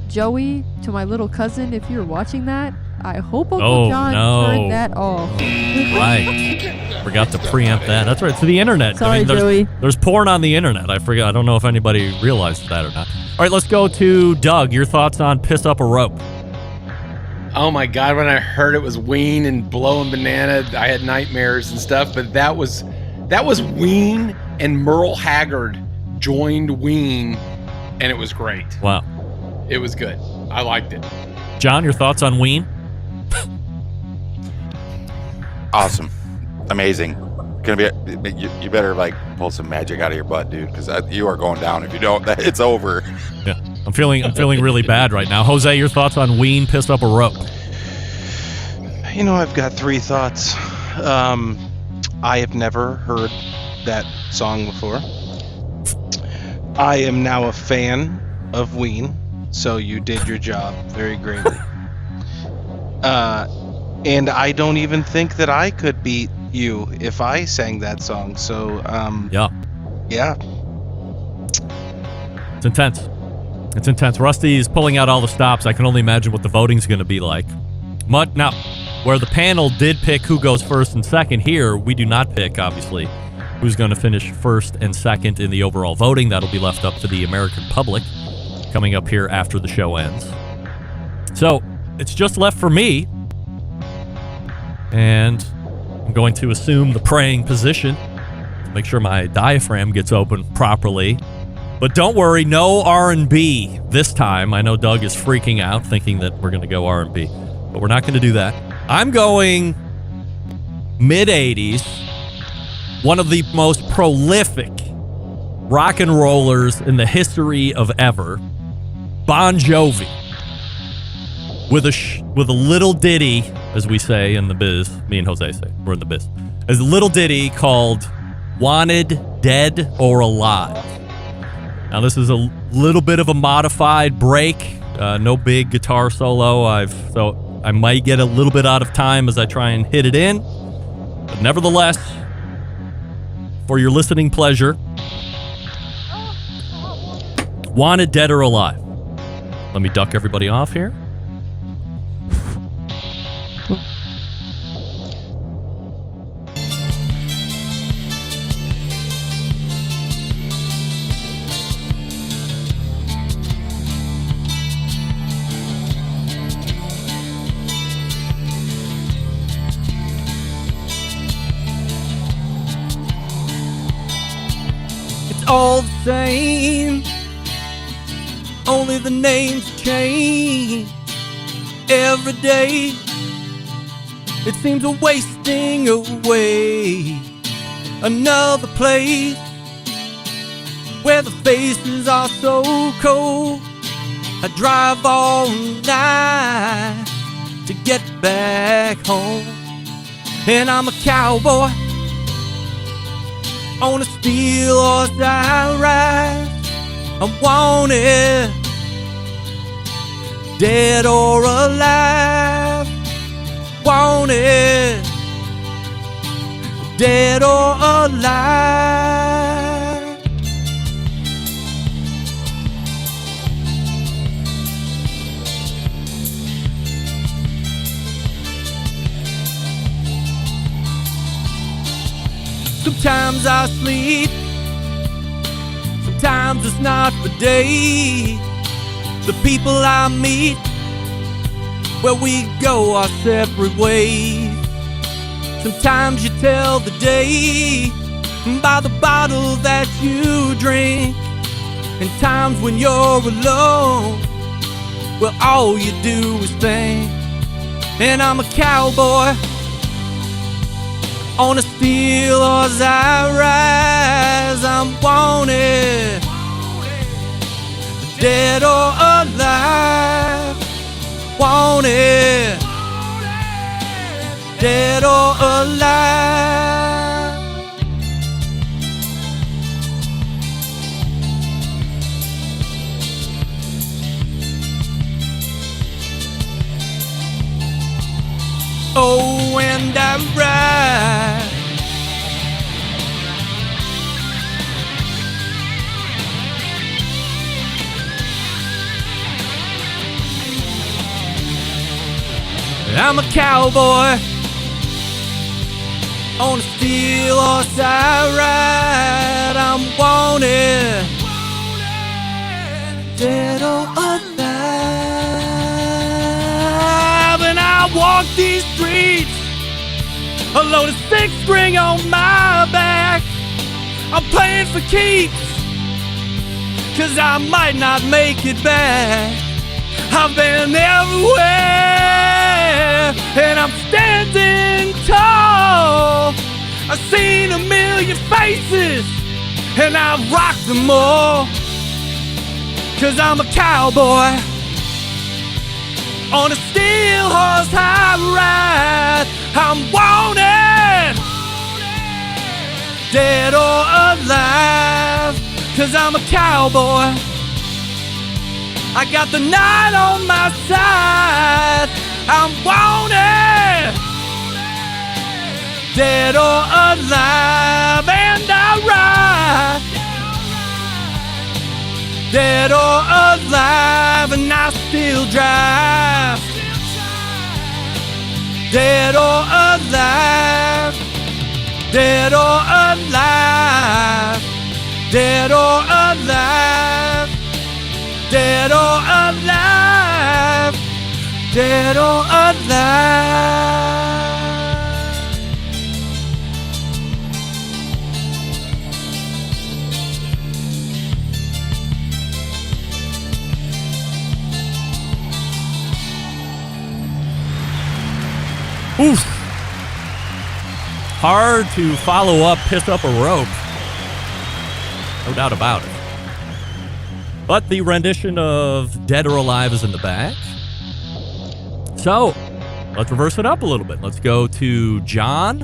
Joey, to my little cousin, if you're watching that, I hope Uncle John turned that off. Right. Forgot to preempt that. That's right. To the internet. Sorry, Joey. There's porn on the internet. I forgot. I don't know if anybody realized that or not. All right, let's go to Doug. Your thoughts on Piss Up a Rope? Oh my God, when I heard it was Ween and Blowin' Banana, I had nightmares and stuff, but that was Ween and Merle Haggard joined Ween, and it was great. Wow. It was good. I liked it. John, your thoughts on Ween? Awesome. Amazing. Gonna be you better like pull some magic out of your butt, dude, because you are going down. If you don't, it's over. Yeah, I'm feeling really bad right now. Jose, your thoughts on Ween Pissed Up a Rope? You know, I've got 3 thoughts. I have never heard that song before. I am now a fan of Ween, so you did your job very greatly. And I don't even think that I could beat you if I sang that song. So, yeah. It's intense. It's intense. Rusty is pulling out all the stops. I can only imagine what the voting's going to be like. Now, where the panel did pick who goes first and second, here we do not pick, obviously, who's going to finish first and second in the overall voting. That'll be left up to the American public coming up here after the show ends. So it's just left for me. And I'm going to assume the praying position to make sure my diaphragm gets open properly. But don't worry, no R&B this time. I know Doug is freaking out thinking that we're going to go R&B, but we're not going to do that. I'm going mid-'80s, one of the most prolific rock and rollers in the history of ever, Bon Jovi, with a little ditty, as we say in the biz. Me and Jose say we're in the biz. As a little ditty called "Wanted, Dead or Alive." Now this is a little bit of a modified break. No big guitar solo. So I might get a little bit out of time as I try and hit it in. But nevertheless, for your listening pleasure, "Wanted, Dead or Alive." Let me duck everybody off here. All the same, only the names change every day. It seems we're wasting away. Another place where the faces are so cold. I drive all night to get back home, and I'm a cowboy on a steel horse I ride. I'm wanted, dead or alive. Wanted, dead or alive. Sometimes I sleep, sometimes it's not for days. The people I meet, where we go our separate ways. Sometimes you tell the day by the bottle that you drink. And times when you're alone, well, all you do is think. And I'm a cowboy on a steel horse I rise. I'm wanted, dead or alive. Wanted, dead or alive. Oh, and I ride I'm a cowboy on a steel horse I ride. I'm wanted, dead or alive. And I walk these streets, a loaded six-string on my back. I'm playing for keeps, 'cause I might not make it back. I've been everywhere, and I'm standing tall. I've seen a million faces, and I've rocked them all. 'Cause I'm a cowboy on a steel horse I ride. I'm wanted, dead or alive. 'Cause I'm a cowboy, I got the night on my side. I'm wanted, dead or alive. And I ride, dead or alive. And I still drive, dead or alive. Dead or alive, dead or alive. Dead or alive, dead or alive. Oof. Hard to follow up, piss up a rope. No doubt about it. But the rendition of Dead or Alive is in the back. So, let's reverse it up a little bit. Let's go to John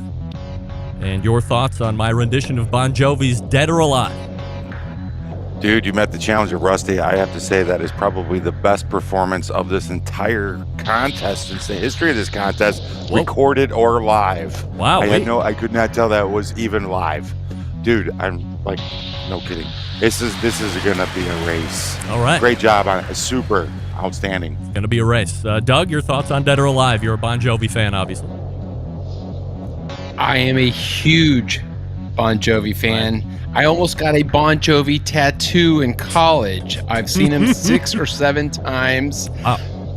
and your thoughts on my rendition of Bon Jovi's Dead or Alive. Dude, you met the challenge of Rusty. I have to say that is probably the best performance of this entire contest since the history of this contest, recorded or live. Wow. I could not tell that was even live. Dude, I'm like, no kidding. This is gonna be a race. All right. Great job on it. Super outstanding. It's gonna be a race. Doug, your thoughts on Dead or Alive? You're a Bon Jovi fan, obviously. I am a huge Bon Jovi fan. I almost got a Bon Jovi tattoo in college. I've seen him 6 or 7 times.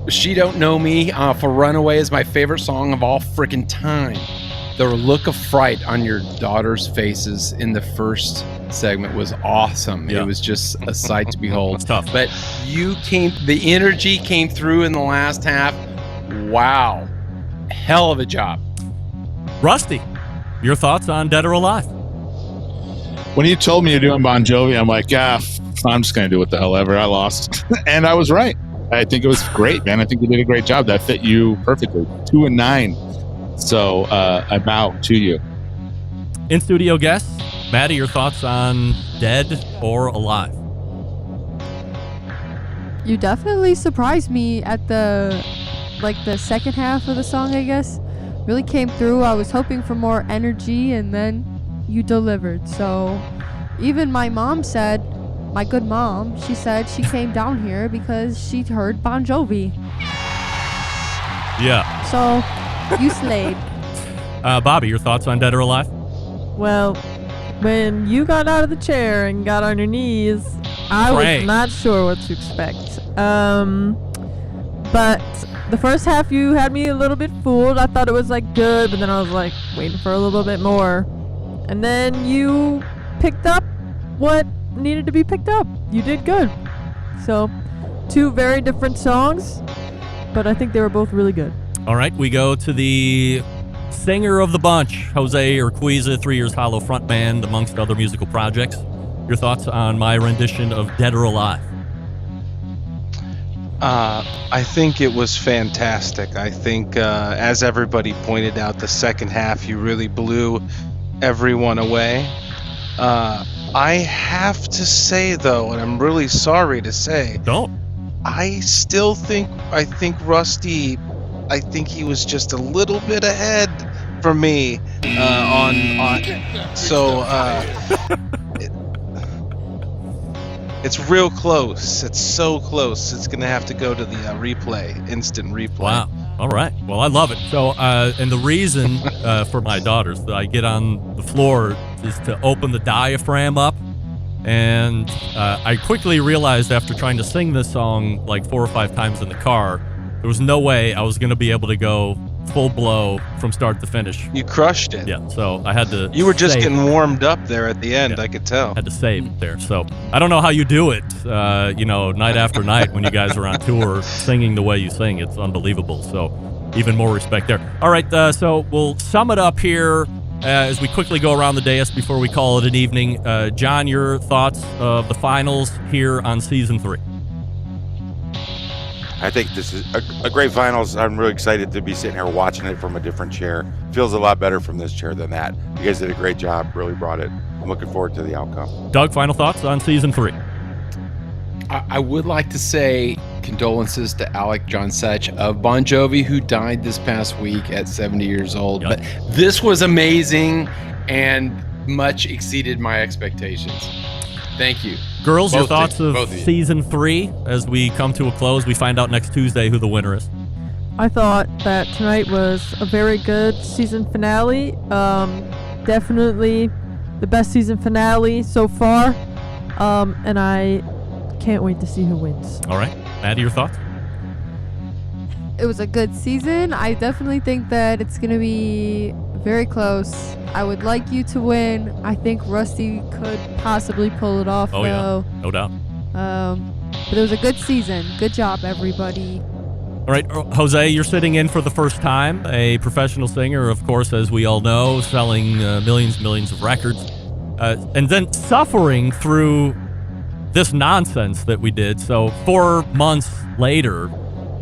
She Don't Know Me for Runaway is my favorite song of all freaking time. The look of fright on your daughter's faces in the first segment was awesome. Yeah. It was just a sight to behold. It's tough. But the energy came through in the last half. Wow. Hell of a job. Rusty, your thoughts on Dead or Alive? When you told me you're doing Bon Jovi, I'm like, I'm just going to do what the hell ever. I lost. And I was right. I think it was great, man. I think you did a great job. That fit you perfectly. 2 and 9. So I bow to you. In studio guest, Maddie, your thoughts on Dead or Alive? You definitely surprised me at the second half of the song, I guess. Really came through. I was hoping for more energy, and then you delivered. So even my mom said, my good mom, she said she came down here because she heard Bon Jovi. Yeah. So you slayed. Bobby, your thoughts on Dead or Alive? Well, when you got out of the chair and got on your knees, I was not sure what to expect. But the first half, you had me a little bit fooled. I thought it was like good, but then I was like waiting for a little bit more. And then you picked up what needed to be picked up. You did good. So, 2 very different songs, but I think they were both really good. All right, we go to the singer of the bunch, Jose Urquiza, 3 Years Hollow frontman, amongst other musical projects. Your thoughts on my rendition of Dead or Alive? I think it was fantastic. I think, as everybody pointed out, the second half, you really blew everyone away. I have to say, though, and I'm really sorry to say, I think Rusty, I think he was just a little bit ahead for me it's real close. It's so close. It's going to have to go to the instant replay. Wow. All right. Well, I love it. So, and the reason for my daughters that I get on the floor is to open the diaphragm up. And I quickly realized after trying to sing this song like 4 or 5 times in the car, there was no way I was going to be able to go full blow from start to finish. You crushed it. Yeah, so I had to. You were just getting warmed up there at the end, I could tell. Had to save it there. So I don't know how you do it, night after night when you guys are on tour singing the way you sing. It's unbelievable. So even more respect there. All right, so we'll sum it up here as we quickly go around the dais before we call it an evening. John, your thoughts of the finals here on season 3? I think this is a great finals. I'm really excited to be sitting here watching it from a different chair. Feels a lot better from this chair than that. You guys did a great job. Really brought it. I'm looking forward to the outcome. Doug, final thoughts on season 3? I would like to say condolences to Alec John Such of Bon Jovi, who died this past week at 70 years old. Yep. But this was amazing and much exceeded my expectations. Thank you. Girls, Both your thoughts you. of season 3 as we come to a close? We find out next Tuesday who the winner is. I thought that tonight was a very good season finale. Definitely the best season finale so far. And I can't wait to see who wins. All right. Maddie, your thoughts? It was a good season. I definitely think that it's going to be very close. I would like you to win. I think Rusty could possibly pull it off, though. Yeah. No doubt. But it was a good season. Good job, everybody. All right, Jose, you're sitting in for the first time, a professional singer, of course, as we all know, selling millions and millions of records, and then suffering through this nonsense that we did. So 4 months later,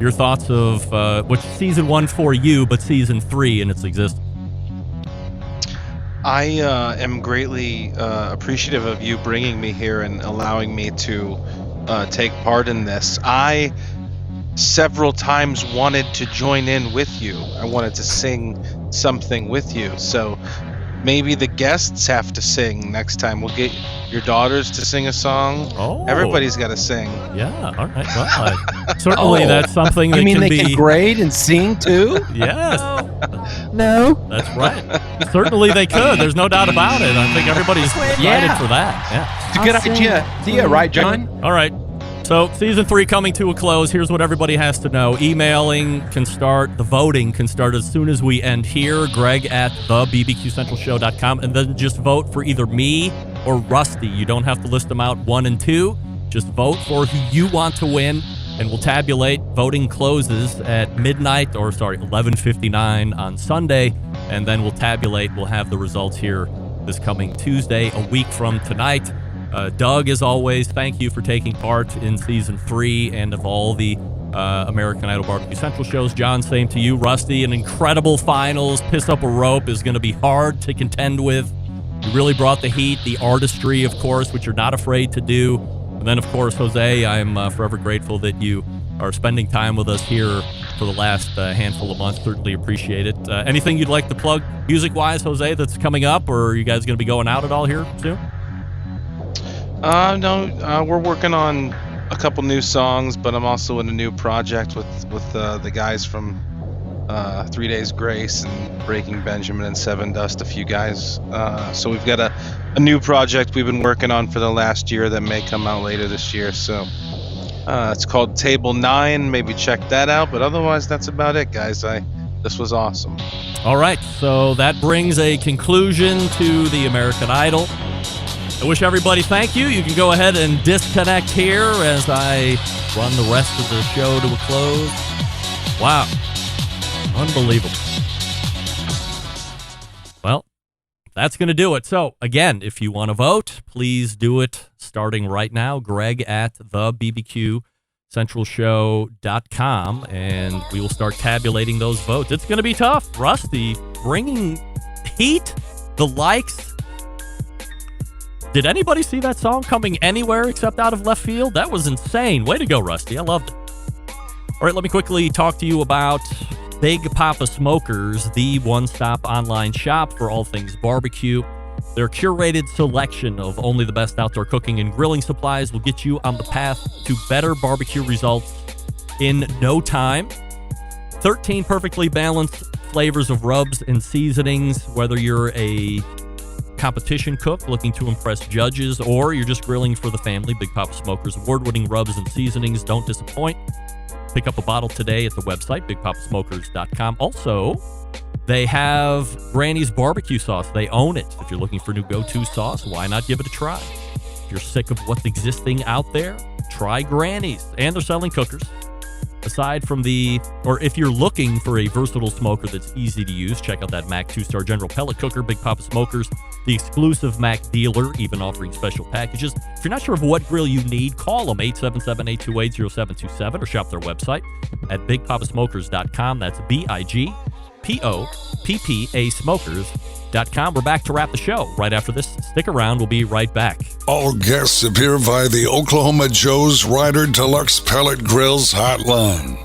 your thoughts of what's season 1 for you, but season 3 in its existence? I am greatly appreciative of you bringing me here and allowing me to take part in this. I several times wanted to join in with you. I wanted to sing something with you. So maybe the guests have to sing next time. We'll get your daughters to sing a song. Oh. Everybody's got to sing. Yeah, all right. Well, certainly that's something that they be... can grade and sing too? Yes. No. That's right. Certainly they could. There's no doubt about it. I think everybody's excited for that. Yeah. It's a good idea, right, John? All right. So season 3 coming to a close. Here's what everybody has to know. Emailing can start. The voting can start as soon as we end here. Greg at thebbqcentralshow.com. And then just vote for either me or Rusty. You don't have to list them out 1 and 2. Just vote for who you want to win. And we'll tabulate. Voting closes at 11:59 on Sunday. And then we'll tabulate. We'll have the results here this coming Tuesday, a week from tonight. Doug, as always, thank you for taking part in season 3 and of all the American Idol Barbecue Central shows. John, same to you. Rusty, an incredible finals. Piss Up a Rope is going to be hard to contend with. You really brought the heat, the artistry, of course, which you're not afraid to do. And then, of course, Jose, I'm forever grateful that you are spending time with us here for the last handful of months. Certainly appreciate it. Anything you'd like to plug music-wise, Jose, that's coming up? Or are you guys going to be going out at all here soon? No, we're working on a couple new songs, but I'm also in a new project with the guys from 3 Days Grace and Breaking Benjamin and Seven Dust, a few guys. So we've got a new project we've been working on for the last year that may come out later this year. So It's called Table 9. Maybe check that out. But otherwise, that's about it, guys. This was awesome. All right, so that brings a conclusion to the American Idol. I wish everybody thank you. You can go ahead and disconnect here as I run the rest of the show to a close. Wow. Unbelievable. Well, that's going to do it. So, again, if you want to vote, please do it starting right now. Greg at thebbqcentralshow.com, and we will start tabulating those votes. It's going to be tough. Rusty bringing heat, the likes. Did anybody see that song coming anywhere except out of left field? That was insane. Way to go, Rusty. I loved it. All right, let me quickly talk to you about Big Papa Smokers, the one-stop online shop for all things barbecue. Their curated selection of only the best outdoor cooking and grilling supplies will get you on the path to better barbecue results in no time. 13 perfectly balanced flavors of rubs and seasonings, whether you're a competition cook looking to impress judges or you're just grilling for the family. Big Papa Smokers award-winning rubs and seasonings don't disappoint. Pick up a bottle today at the website, bigpapasmokers.com. Also, they have Granny's barbecue sauce. They own it. If you're looking for new go-to sauce, why not give it a try? If you're sick of what's existing out there, try Granny's. And they're selling cookers. Aside from if you're looking for a versatile smoker that's easy to use, check out that Mac 2-star General Pellet Cooker. Big Papa Smokers, the exclusive Mac dealer, even offering special packages. If you're not sure of what grill you need, call them 877-828-0727 or shop their website at bigpapasmokers.com. That's BIGPOPPA smokers.com. We're back to wrap the show right after this. Stick around. We'll be right back. All guests appear via the Oklahoma Joe's Rider Deluxe Pellet Grills hotline.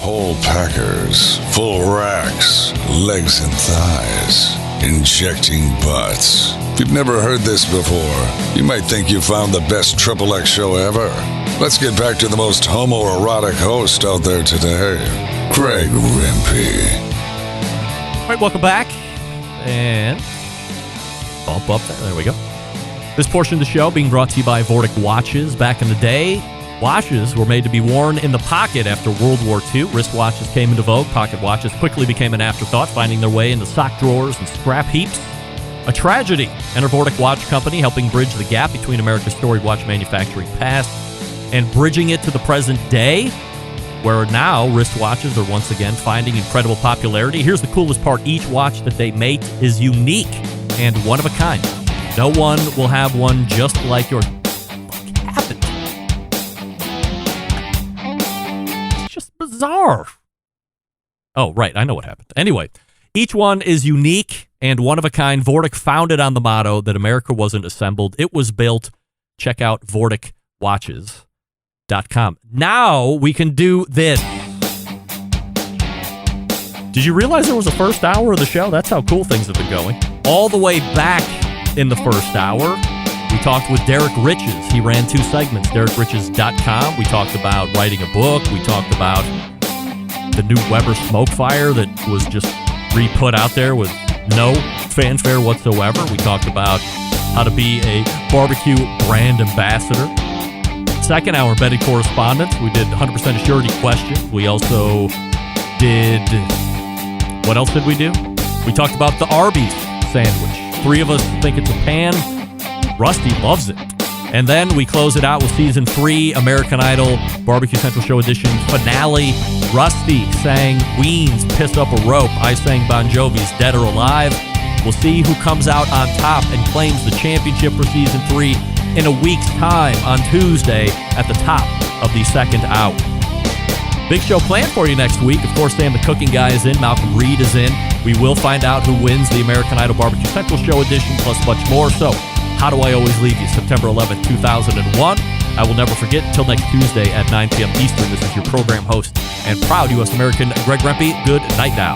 Whole packers, full racks, legs and thighs, injecting butts. If you've never heard this before, you might think you found the best XXX show ever. Let's get back to the most homoerotic host out there today, Greg Rempe. All right, welcome back. And bump up there. There we go. This portion of the show being brought to you by Vortic Watches. Back in the day, watches were made to be worn in the pocket after World War II. Wristwatches came into vogue. Pocket watches quickly became an afterthought, finding their way into sock drawers and scrap heaps. A tragedy. Enter Vortic Watch Company, helping bridge the gap between America's storied watch manufacturing past and bridging it to the present day, where now wristwatches are once again finding incredible popularity. Here's the coolest part. Each watch that they make is unique and one of a kind. No one will have one just like yours. What happened? It's just bizarre. Oh, right. I know what happened. Anyway, each one is unique and one of a kind. Vortic founded on the motto that America wasn't assembled, it was built. Check out VorticWatches.com. Now we can do this. Did you realize there was a first hour of the show? That's how cool things have been going. All the way back in the first hour, we talked with Derek Riches. He ran 2 segments, DerekRiches.com. We talked about writing a book. We talked about the new Weber smoke fire that was just re-put out there with no fanfare whatsoever. We talked about how to be a barbecue brand ambassador. Second hour, Embedded Correspondents. We did 100% Assurtiy Questions. We also did... What else did we do? We talked about the Arby sandwich. 3 of us think it's a pan. Rusty loves it. And then we close it out with Season 3, American Idol, Barbecue Central Show Edition finale. Rusty sang Ween's Piss Up a Rope. I sang Bon Jovi's Dead or Alive. We'll see who comes out on top and claims the championship for Season 3 in a week's time on Tuesday at the top of the second hour. Big show planned for you next week. Of course, Sam the Cooking Guy is in. Malcolm Reed is in. We will find out who wins the American Idol Barbecue Central Show Edition, plus much more. So, how do I always leave you? September 11th, 2001. I will never forget. Until next Tuesday at 9 p.m. Eastern, this is your program host and proud U.S. American, Greg Rempe. Good night now.